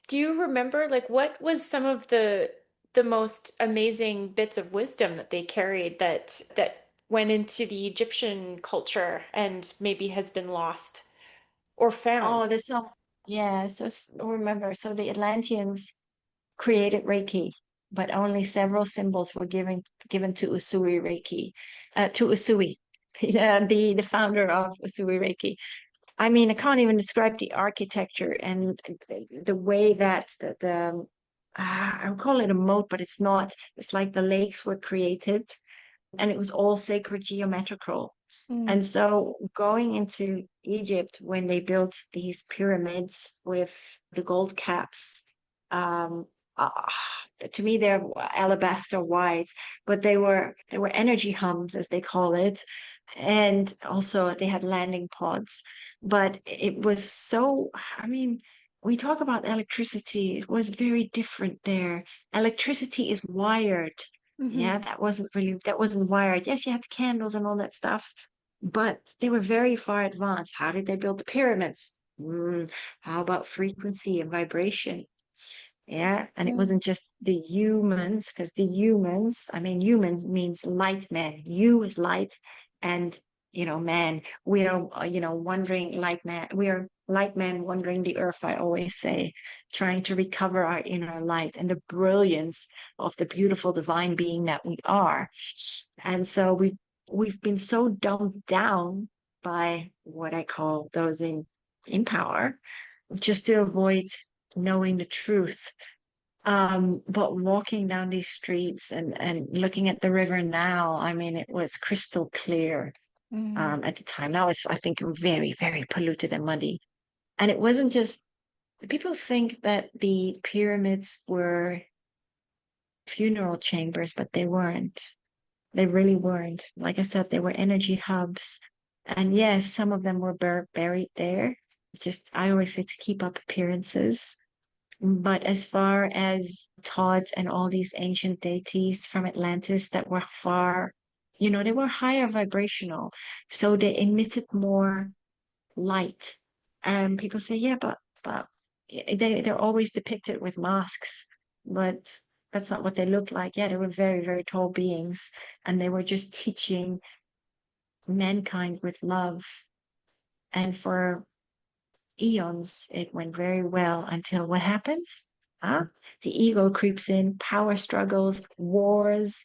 Do you remember like what was some of the most amazing bits of wisdom that they carried that went into the Egyptian culture and maybe has been lost or found? Oh, yeah, remember, so the Atlanteans created Reiki, but only several symbols were given to Usui Reiki, to Usui, yeah, the founder of Usui Reiki. I mean, I can't even describe the architecture and the way that I would call it a moat, but it's not. It's like the lakes were created and it was all sacred geometrical. Mm. And so going into Egypt when they built these pyramids with the gold caps, um, uh, to me they're alabaster white, but they were energy hums as they call it, and also they had landing pods. But it was so, I mean, we talk about electricity, it was very different there. Electricity is wired. Mm-hmm. Yeah, that wasn't wired. Yes, you had the candles and all that stuff, but they were very far advanced. How did they build the pyramids? How about frequency and vibration? Yeah, and it wasn't just the humans, because I mean, humans means light man. You is light, and man. We are, wandering light man. We are light man wandering the earth, I always say, trying to recover our inner light and the brilliance of the beautiful divine being that we are. And so we've been so dumbed down by what I call those in power, just to avoid knowing the truth. But walking down these streets and looking at the river now, I mean, it was crystal clear Mm. at the time. Now it's, I think, very, very polluted and muddy. And it wasn't just, people think that the pyramids were funeral chambers, but they weren't. They really weren't. Like I said, they were energy hubs. And yes, some of them were buried there. Just, I always say to keep up appearances. But as far as Todd and all these ancient deities from Atlantis that were far, they were higher vibrational. So they emitted more light. And people say, yeah, but they're always depicted with masks, but that's not what they looked like. Yeah, they were very, very tall beings, and they were just teaching mankind with love. And for eons, it went very well until what happens? Huh? The ego creeps in, power struggles, wars,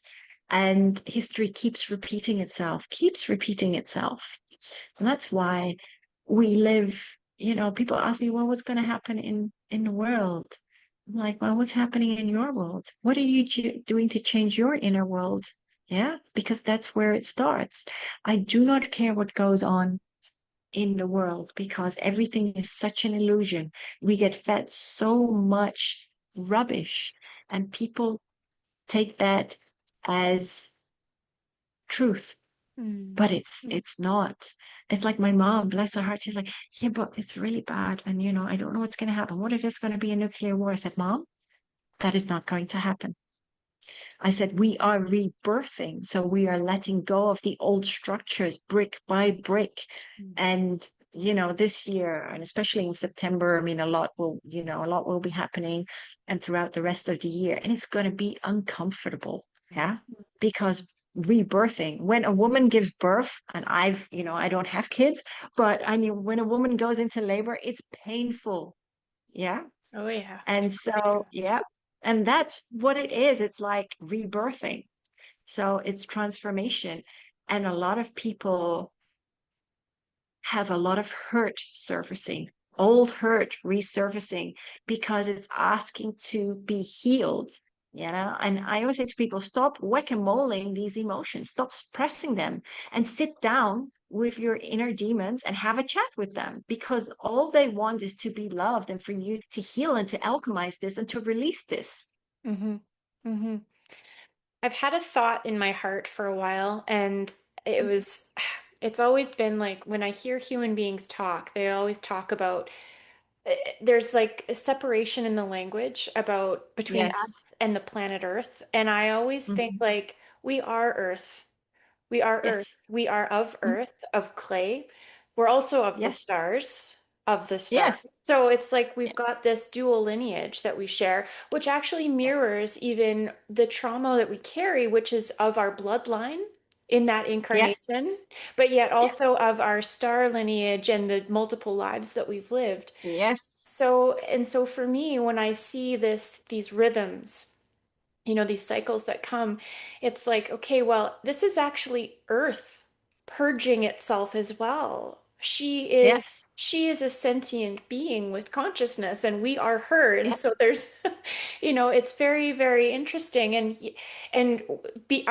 and history keeps repeating itself. And that's why we live, people ask me, well, what's going to happen in the world? I'm like, well, what's happening in your world? What are you doing to change your inner world? Yeah, because that's where it starts. I do not care what goes on in the world because everything is such an illusion. We get fed so much rubbish, and people take that as truth, Mm. but it's not. It's like my mom, bless her heart, she's like, yeah, but it's really bad, and I don't know what's going to happen. What if there's going to be a nuclear war? I said, Mom, that is not going to happen. I said, we are rebirthing. So we are letting go of the old structures brick by brick. And, this year, and especially in September, I mean, a lot will be happening and throughout the rest of the year. And it's going to be uncomfortable. Yeah. Because rebirthing, when a woman gives birth, and I don't have kids, but I mean, when a woman goes into labor, it's painful. Yeah. Oh yeah. And so, yeah, and that's what it is. It's like rebirthing. So it's transformation. And a lot of people have a lot of hurt surfacing, old hurt resurfacing because it's asking to be healed. And I always say to people, stop whack-a-moling these emotions, stop suppressing them, and sit down with your inner demons and have a chat with them because all they want is to be loved and for you to heal and to alchemize this and to release this. Mm-hmm. Mm-hmm. I've had a thought in my heart for a while, and it was, it's always been like when I hear human beings talk, they always talk about there's like a separation in the language about between us Yes. and the planet Earth. And I always think Mhm. like we are Earth. We are Earth. Yes. We are of Mhm. Earth, of clay. We're also of the Yes. stars, of the stars. Yes. So it's like we've Yes. got this dual lineage that we share, which actually mirrors even the trauma that we carry, which is of our bloodline in that Yes. incarnation, but yet also Yes. of our star lineage and the multiple lives that we've lived. Yes. So for me, when I see these rhythms, these cycles that come, it's like, okay, well, this is actually Earth purging itself as well. Yes. She is a sentient being with consciousness, and we are her. And so Yes. there's, it's very, very interesting. And be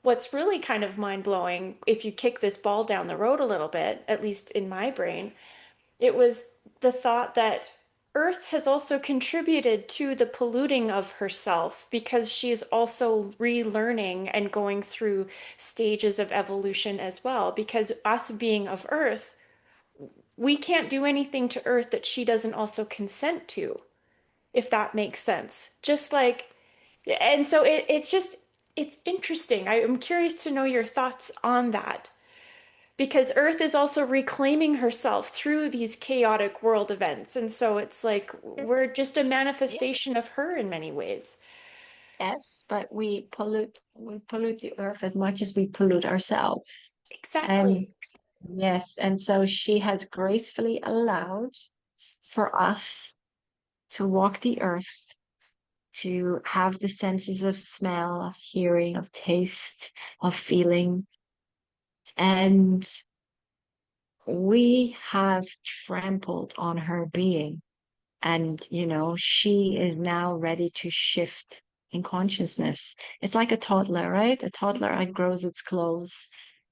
what's really kind of mind blowing, if you kick this ball down the road a little bit, at least in my brain, it was the thought that Earth has also contributed to the polluting of herself because she's also relearning and going through stages of evolution as well. Because us being of Earth, we can't do anything to Earth that she doesn't also consent to, if that makes sense. Just like, and so it's interesting. I am curious to know your thoughts on that because Earth is also reclaiming herself through these chaotic world events. And so it's like we're Yes. just a Yes. manifestation of her in many ways. Yes. But we pollute the earth as much as we pollute ourselves. And Exactly. yes, and so she has gracefully allowed for us to walk the earth, to have the senses of smell, of hearing, of taste, of feeling. And we have trampled on her being. And, she is now ready to shift in consciousness. It's like a toddler, right? A toddler outgrows its clothes.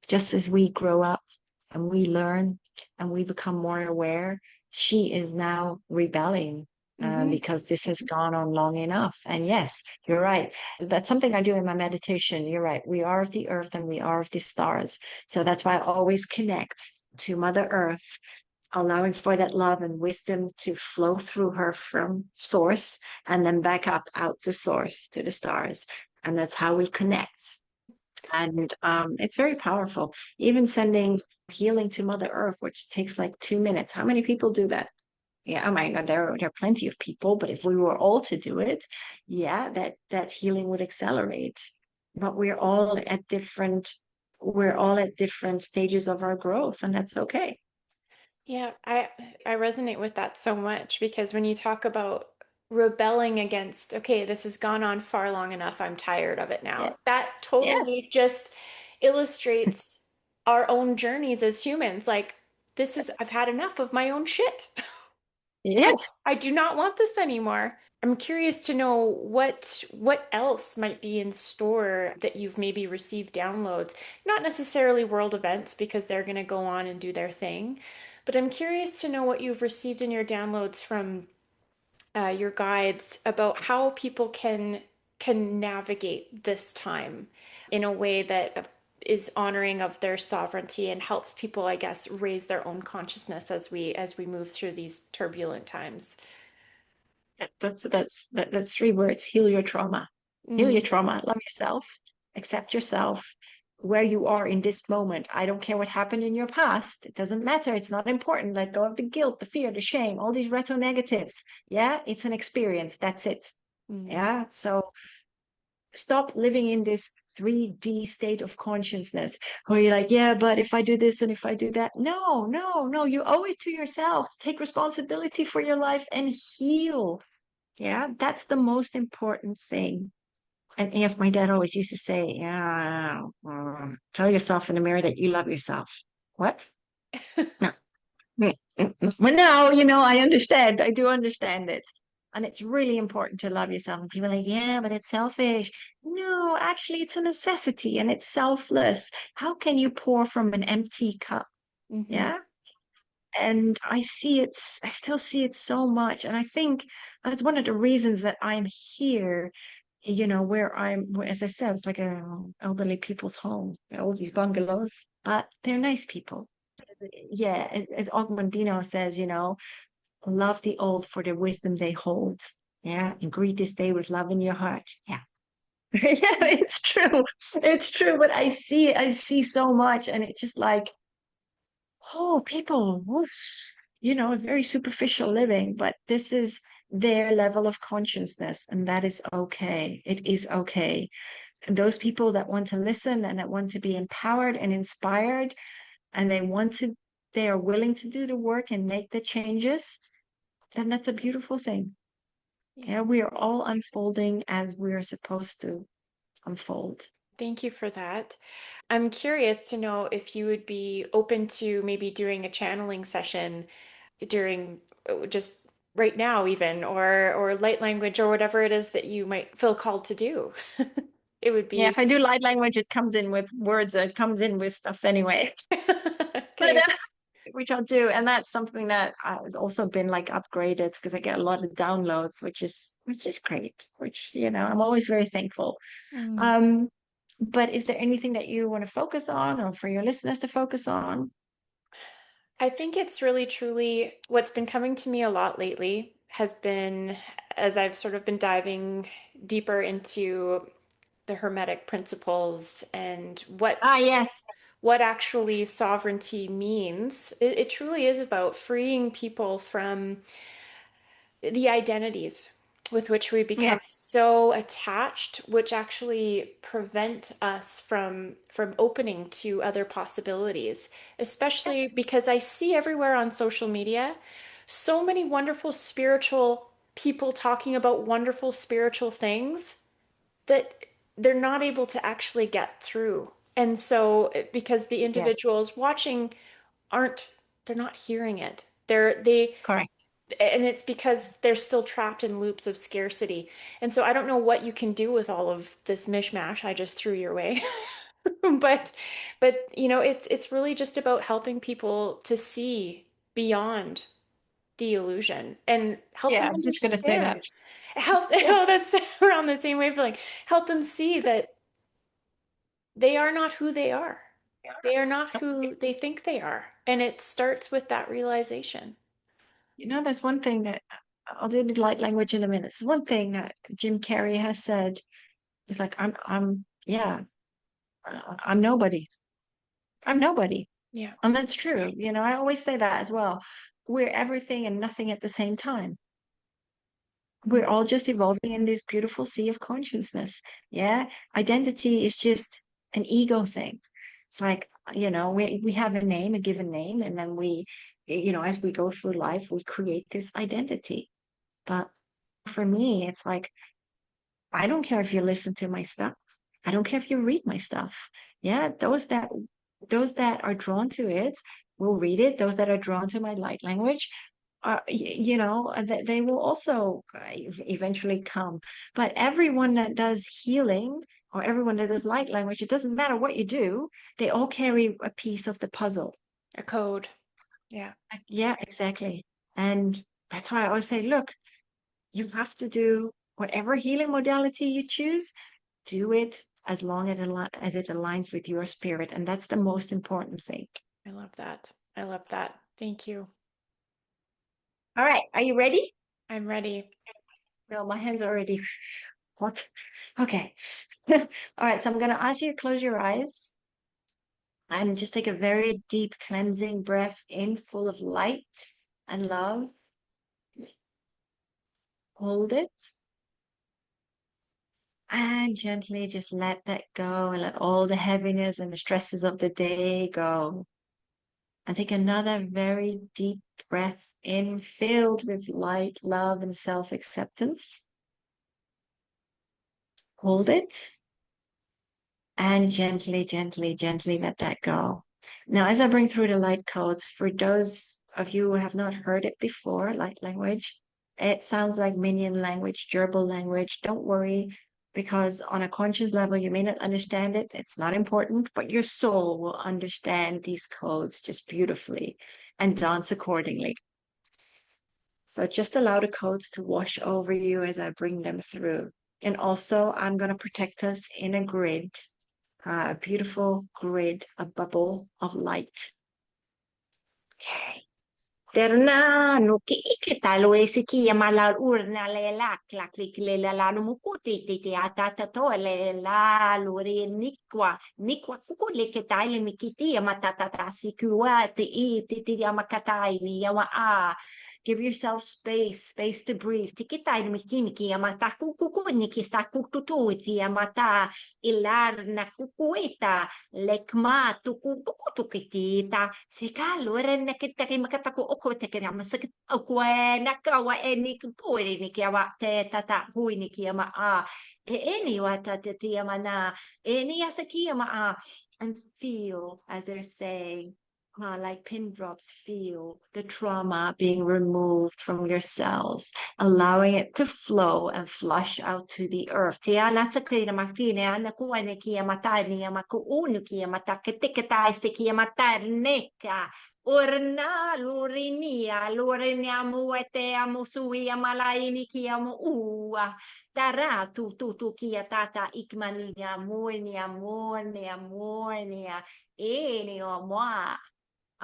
Just as we grow up and we learn and we become more aware, she is now rebelling. Mm-hmm. Because this has gone on long enough. And yes, you're right. That's something I do in my meditation. You're right. We are of the earth and we are of the stars. So that's why I always connect to Mother Earth, allowing for that love and wisdom to flow through her from source and then back up out to source, to the stars. And that's how we connect. And it's very powerful. Even sending healing to Mother Earth, which takes like 2 minutes. How many people do that? Yeah, oh my God, there are plenty of people, but if we were all to do it, yeah, that healing would accelerate. But we're all at different stages of our growth, and that's okay. Yeah, I resonate with that so much because when you talk about rebelling against, okay, this has gone on far long enough, I'm tired of it Yeah. now. That Yes. totally just illustrates our own journeys as humans. Like, I've had enough of my own shit. I Yes. I do not want this anymore. I'm curious to know what else might be in store that you've maybe received downloads. Not necessarily world events because they're going to go on and do their thing, but I'm curious to know what you've received in your downloads from your guides about how people can navigate this time in a way that is honoring of their sovereignty and helps people, I guess, raise their own consciousness as we move through these turbulent times. That's 3 words. Heal your trauma. Heal Mm, your trauma. Love yourself. Accept yourself where you are in this moment. I don't care what happened in your past. It doesn't matter. It's not important. Let go of the guilt, the fear, the shame, all these retro negatives. Yeah, it's an experience. That's it. mm. Yeah. So stop living in this 3D state of consciousness where you're like, yeah, but if I do this and if I do that. No, no, no. You owe it to yourself. Take responsibility for your life and heal. Yeah, that's the most important thing. And yes, my dad always used to say, yeah, tell yourself in the mirror that you love yourself. What? No. Well, no, I understand. I do understand it. And it's really important to love yourself. And people are like, yeah, but it's selfish. No, actually, it's a necessity and it's selfless. How can you pour from an empty cup? Hmm. Yeah. And I still see it so much. And I think that's one of the reasons that I'm here, as I said, it's like a elderly people's home, all these bungalows, but they're nice people. Yeah, as Ogmundino says, love the old for the wisdom they hold. Yeah, and greet this day with love in your heart. Yeah. Yeah, it's true. It's true. But I see so much, and it's just like, oh, people, very superficial living, but this is their level of consciousness, and that is okay. It is okay. And those people that want to listen and that want to be empowered and inspired, and they are willing to do the work and make the changes, then that's a beautiful thing. Yeah. Yeah, we are all unfolding as we are supposed to unfold. Thank you for that. I'm curious to know if you would be open to maybe doing a channeling session during just right now even or light language or whatever it is that you might feel called to do. It would Yeah, be if I do light language, it comes in with words, it comes in with stuff anyway. But okay. which I'll do. And that's something that has also been like upgraded because I get a lot of downloads, which is great, I'm always very thankful. Mm. Um, but is there anything that you want to focus on or for your listeners to focus on? I think it's really truly what's been coming to me a lot lately has been as I've sort of been diving deeper into the Hermetic principles and Ah, yes. what actually sovereignty means. It truly is about freeing people from the identities with which we become Yes. so attached, which actually prevent us from opening to other possibilities, especially Yes. because I see everywhere on social media so many wonderful spiritual people talking about wonderful spiritual things that they're not able to actually get through. And so because the Yes. individuals watching aren't they're not hearing it. They Correct. And it's because they're still trapped in loops of scarcity. And so I don't know what you can do with all of this mishmash I just threw your way. but it's really just about helping people to see beyond the illusion and help Yeah, them I was just going to say that. understand. Help oh, that's around the same wavelength. Help them see that they are not who they are. They are not who they think they are. And it starts with that realization. There's one thing that I'll do the light language in a minute. It's one thing that Jim Carrey has said. It's like, yeah, I'm nobody. I'm nobody. Yeah. And that's true. I always say that as well. We're everything and nothing at the same time. We're all just evolving in this beautiful sea of consciousness. Yeah. Identity is just an ego thing. It's like, we have a name, a given name, and then as we go through life, we create this identity. But for me, it's like, I don't care if you listen to my stuff. I don't care if you read my stuff. Yeah, those that are drawn to it will read it. Those that are drawn to my light language are, they will also eventually come. But everyone that does healing or everyone that does light language, it doesn't matter what you do, they all carry a piece of the puzzle. A code. Yeah. Yeah, exactly. And that's why I always say, look, you have to do whatever healing modality you choose, do it as long as it aligns with your spirit. And that's the most important thing. I love that. I love that. Thank you. All right. Are you ready? I'm ready. No, my hands are already hot. Okay. All right. So I'm going to ask you to close your eyes and just take a very deep cleansing breath in, full of light and love. Hold it. And gently just let that go and let all the heaviness and the stresses of the day go. And take another very deep breath in, filled with light, love, and self-acceptance. Hold it. And gently, gently, gently let that go. Now, as I bring through the light codes, for those of you who have not heard it before, light language, it sounds like minion language, gerbil language. Don't worry, because on a conscious level, you may not understand it. It's not important, but your soul will understand these codes just beautifully and dance accordingly. So just allow the codes to wash over you as I bring them through. And also, I'm going to protect us in a grid, a beautiful grid, a bubble of light. Okay. Terna no ki ikita lo e si ki ma la urna le la klik le la no mukuti ti atata to le la lo re nikwa kuku le ke tai le mikiti ma tata si kuwa ti ma katai ni ya a. Give yourself space to breathe. Tikitai ni mikini ki ma ta kuku ni ki sta kuku ti ma ta ilar na kukuita lekma tuku kitita sika lore na kita kay makatako oko te kaya masakit okwe nakawa ni kupuri ni kaya te tata hui ni kaya ma eni wata te tia mana eni asaki ma and feel as they're saying like pin drops, feel the trauma being removed from your cells, allowing it to flow and flush out to the earth. Tia nasa kaya matine ana kuwa ne kia matar ni amaku unu kia matar ketiketa este kia matar neka. Orna lurinia lurinia muete amusui amalaini kia mu ua. Tara tu kia tata ikmania mornia eni o moa.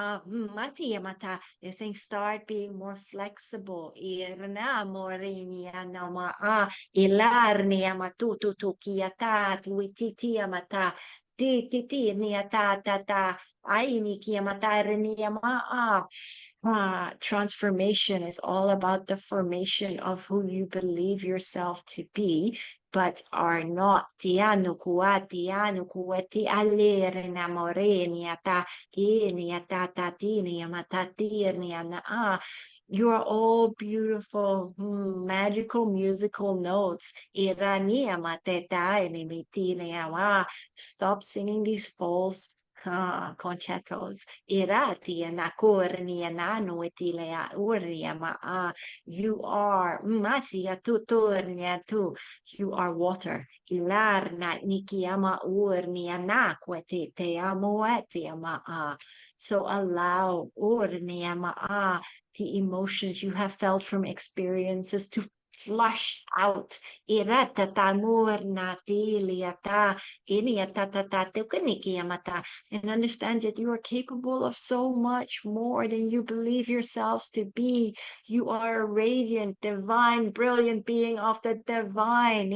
Mati mata, they're saying start being more flexible. Irna morinia nama ilarnia matutu kiata tuititi mata ti niata tata aini kiamata renia transformation is all about the formation of who you believe yourself to be, but are not. Tianu kuati alere namoreniata iniata tini amatatirniana. You are all beautiful, magical musical notes. Irania mateta inimitini. Stop singing these false concertos. Irati nakorni nano etilea urnia ma. You are masia tuturnia tu. You are water. Ilar na nikiama urnia nakwete te amoetia ma. So allow urnia ma the emotions you have felt from experiences to flush out. Irata tamurna tiliata and understand that you are capable of so much more than you believe yourselves to be. You are a radiant, divine, brilliant being of the divine.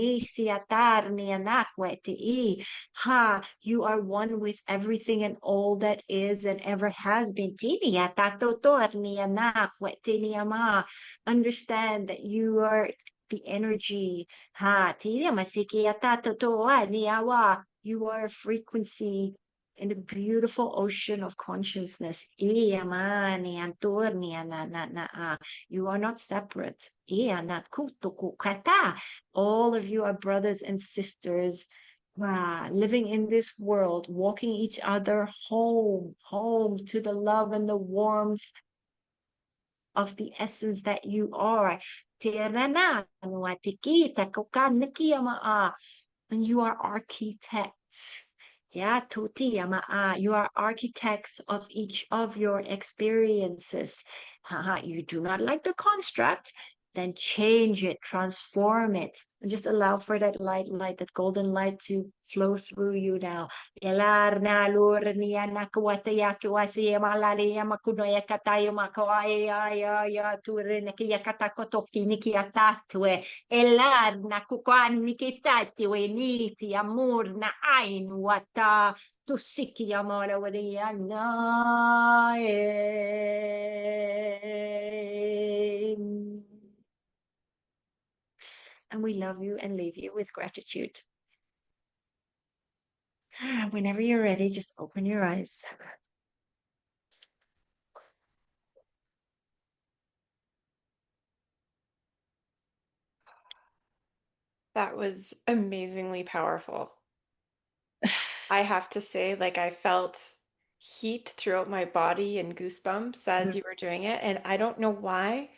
You are one with everything and all that is and ever has been. Understand that you are the energy. You are a frequency in the beautiful ocean of consciousness. You are not separate. All of you are brothers and sisters. Living in this world, walking each other home to the love and the warmth of the essence that you are. And you are architects. You are architects of each of your experiences. You do not like the construct, then change it, transform it, and just allow for that light, that golden light to flow through you now. Tusiki amora and we love you and leave you with gratitude. Whenever you're ready, just open your eyes. That was amazingly powerful. I have to say, like, I felt heat throughout my body and goosebumps as you were doing it. And I don't know why,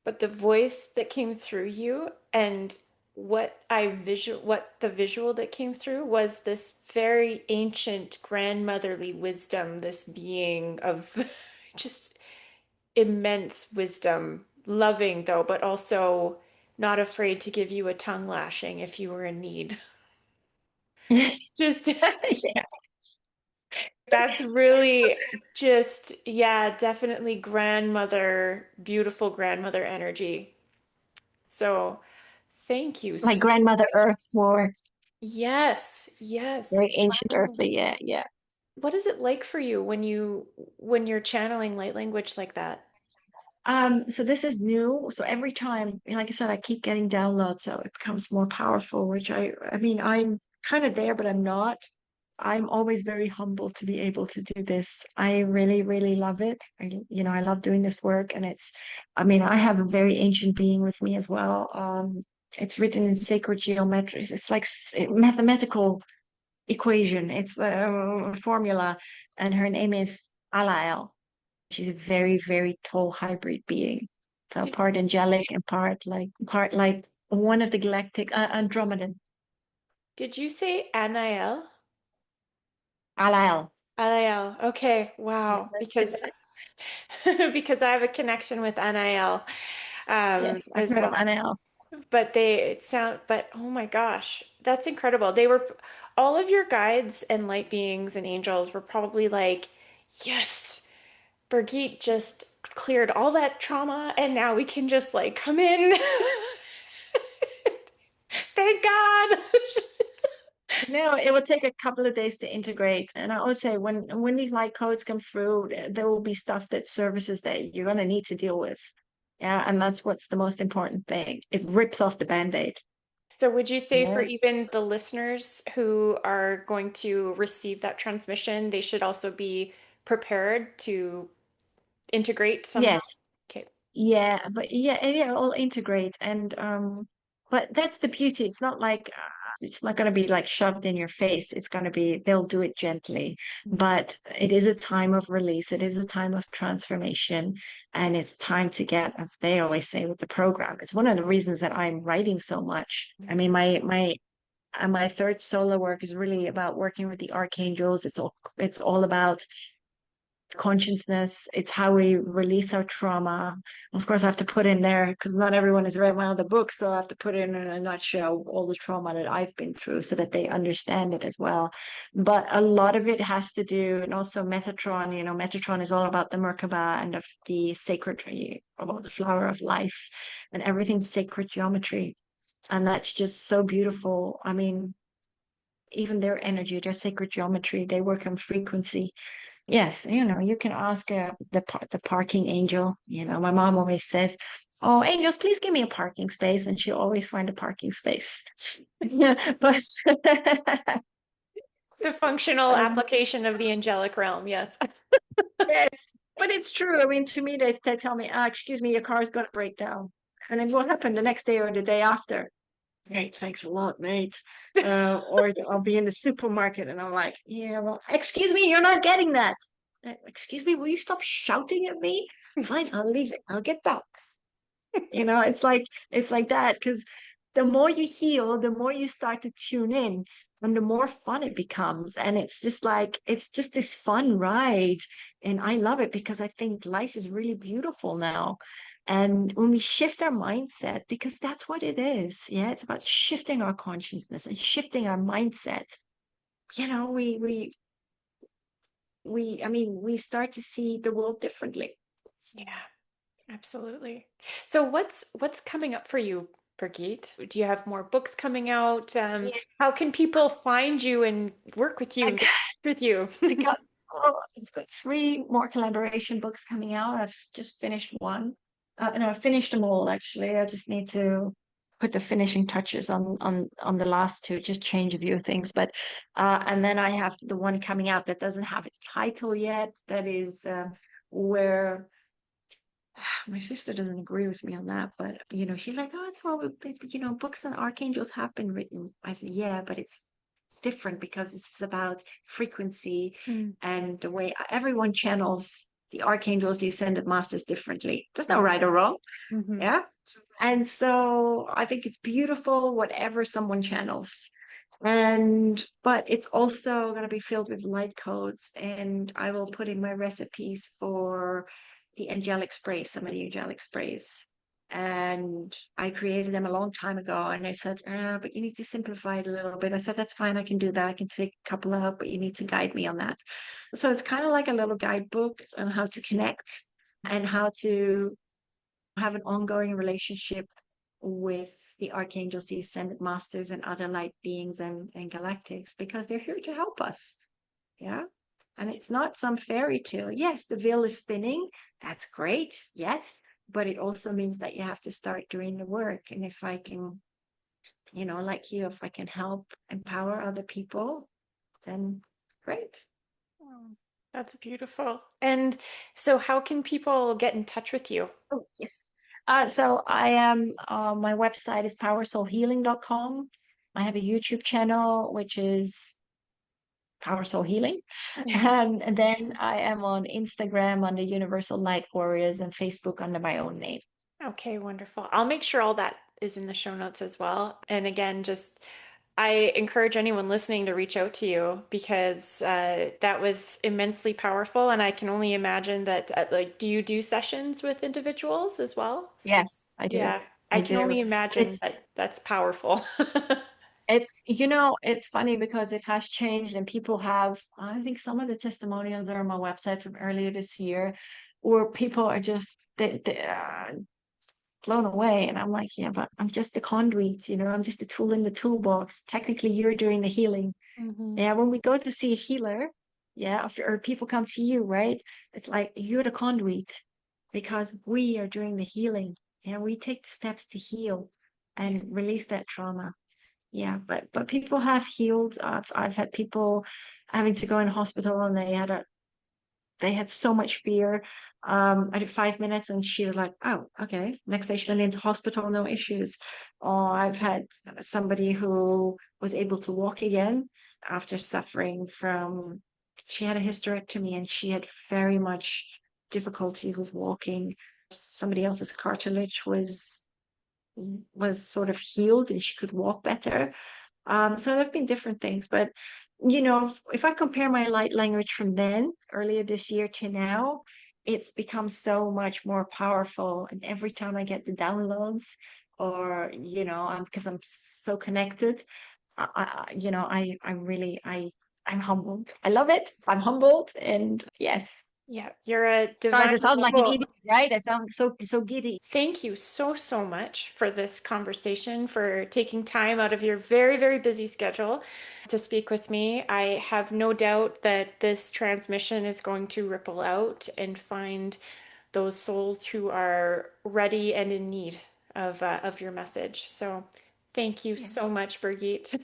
but the voice that came through you and what the visual that came through was this very ancient grandmotherly wisdom, this being of just immense wisdom, loving though, but also not afraid to give you a tongue lashing if you were in need. Just Yeah. that's really just, yeah, definitely grandmother, beautiful grandmother energy. So thank you. My grandmother Earth more. Yes, yes. Very ancient Wow. earthly, yeah. What is it like for you when you're channeling light language like that? So this is new. So every time, like I said, I keep getting downloads, so it becomes more powerful, which I mean, I'm kind of there, but I'm not. I'm always very humble to be able to do this. I really, really love it. I love doing this work, and I mean, I have a very ancient being with me as well. It's written in sacred geometry. It's like mathematical equation. It's a formula, and her name is Alael. She's a very, very tall hybrid being. So Did, part angelic and part like one of the galactic Andromedan. did you say Anael? Alael. Anael. Okay, Yeah, wow. let's do Because it. because I have a connection with Anael Yes, I've as heard of well. Anael. But oh my gosh, that's incredible. All of your guides and light beings and angels were probably like, yes, Birgitte just cleared all that trauma and now we can just like come in. Thank God. No, it will take a couple of days to integrate. And I would say when these light codes come through, there will be stuff that services that you're going to need to deal with. Yeah, and that's what's the most important thing. It rips off the band-aid. So would you say for Yeah. even the listeners who are going to receive that transmission, they should also be prepared to integrate somehow? Yes. Okay. Yeah, but yeah, it all integrates, and but that's the beauty. It's not like It's not going to be like shoved in your face. It's going to be, they'll do it gently. But it is a time of release. It is a time of transformation. And it's time to get, as they always say with the program, it's one of the reasons that I'm writing so much. I mean, my third solo work is really about working with the archangels. It's all about consciousness. It's how we release our trauma. Of course, I have to put in there, because not everyone has read my other books, so I have to put in a nutshell all the trauma that I've been through so that they understand it as well. But a lot of it has to do, and also Metatron, Metatron is all about the Merkaba and of the sacred tree, about the flower of life, and everything's sacred geometry. And that's just so beautiful. I mean, even their energy, their sacred geometry, they work on frequency. Yes, you can ask the parking angel. My mom always says, "Oh, angels, please give me a parking space," and she'll always find a parking space. Yeah, but The functional application of the angelic realm, yes. yes, but it's true. I mean, to me, they tell me, "Excuse me, your car's going to break down," and then what happened the next day or the day after? Great, thanks a lot, mate. Or I'll be in the supermarket and I'm like, yeah, well, excuse me, you're not getting that. Excuse me, will you stop shouting at me? Fine, I'll leave it. I'll get back. It's like that, because the more you heal, the more you start to tune in, and the more fun it becomes. And it's just this fun ride. And I love it because I think life is really beautiful now. And when we shift our mindset, because that's what it is, yeah, it's about shifting our consciousness and shifting our mindset. We start to see the world differently. Yeah, absolutely. So what's coming up for you, Birgitte? Do you have more books coming out? Yeah. How can people find you and work with you, with you? It's got 3 more collaboration books coming out. I've just finished one. And I've finished them all actually. I just need to put the finishing touches on the last 2, just change a few things. But and then I have the one coming out that doesn't have a title yet. That is where my sister doesn't agree with me on that, but she's like, "Oh, it's well, books on archangels have been written." I said, "Yeah, but it's different because it's about frequency and the way everyone channels the archangels, the ascended masters differently. There's no right or wrong." Mm-hmm. Yeah. And so I think it's beautiful, whatever someone channels. But it's also going to be filled with light codes, and I will put in my recipes for the angelic sprays, some of the angelic sprays. And I created them a long time ago, and I said, but you need to simplify it a little bit. I said, that's fine, I can do that. I can take a couple out, but you need to guide me on that. So it's kind of like a little guidebook on how to connect and how to have an ongoing relationship with the archangels, the ascended masters, and other light beings and galactics, because they're here to help us. Yeah. And it's not some fairy tale. Yes, the veil is thinning. That's great. Yes. But it also means that you have to start doing the work. And if I can, like you, if I can help empower other people, then great. Oh, that's beautiful. And so how can people get in touch with you? Oh, yes. So I am, my website is powersoulhealing.com. I have a YouTube channel, which is Power Soul Healing. And then I am on Instagram under Universal Light Warriors and Facebook under my own name. Okay, wonderful. I'll make sure all that is in the show notes as well. And again, just I encourage anyone listening to reach out to you because that was immensely powerful. And I can only imagine that, like, do you do sessions with individuals as well? Yes, I do. Yeah, I I can do. only imagine It's that that's powerful. it's funny because it has changed, and people have, I think some of the testimonials are on my website from earlier this year, where people are just they blown away. And I'm like, yeah, but I'm just a conduit, I'm just a tool in the toolbox. Technically, you're doing the healing. Mhm. Yeah, when we go to see a healer, yeah, or people come to you, right? It's like you're the conduit, because we are doing the healing. Yeah, we take the steps to heal and release that trauma. Yeah, but people have healed. I've had people having to go in hospital, and they had they had so much fear. I did 5 minutes and she was like, oh, okay. Next day she went into hospital, no issues. Or I've had somebody who was able to walk again after suffering from, she had a hysterectomy and she had very much difficulty with walking. Somebody else's cartilage was sort of healed and she could walk better. So there have been different things, but if I compare my light language from then, earlier this year to now, it's become so much more powerful. And every time I get the downloads, or because I'm so connected, I'm humbled. I love it. I'm humbled, and yes. Yeah, you're a Guys, divine. I sound like an idiot, right? I sound so giddy. Thank you so much for this conversation, for taking time out of your very, very busy schedule to speak with me. I have no doubt that this transmission is going to ripple out and find those souls who are ready and in need of your message. So thank you so much, Birgitte.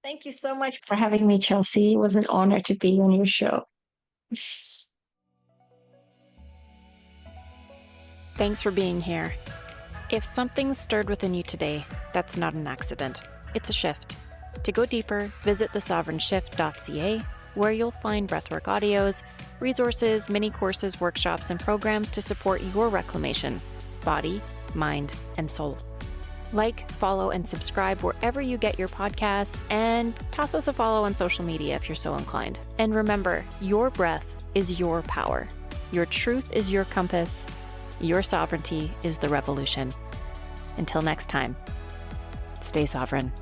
Thank you so much for having me, Chelsea. It was an honor to be on your show. Thanks for being here. If something's stirred within you today, that's not an accident. It's a shift. To go deeper, visit thesovereignshift.ca, where you'll find breathwork audios, resources, mini courses, workshops, and programs to support your reclamation, body, mind, and soul. Like, follow, and subscribe wherever you get your podcasts, and toss us a follow on social media if you're so inclined. And remember, your breath is your power. Your truth is your compass. Your sovereignty is the revolution. Until next time, stay sovereign.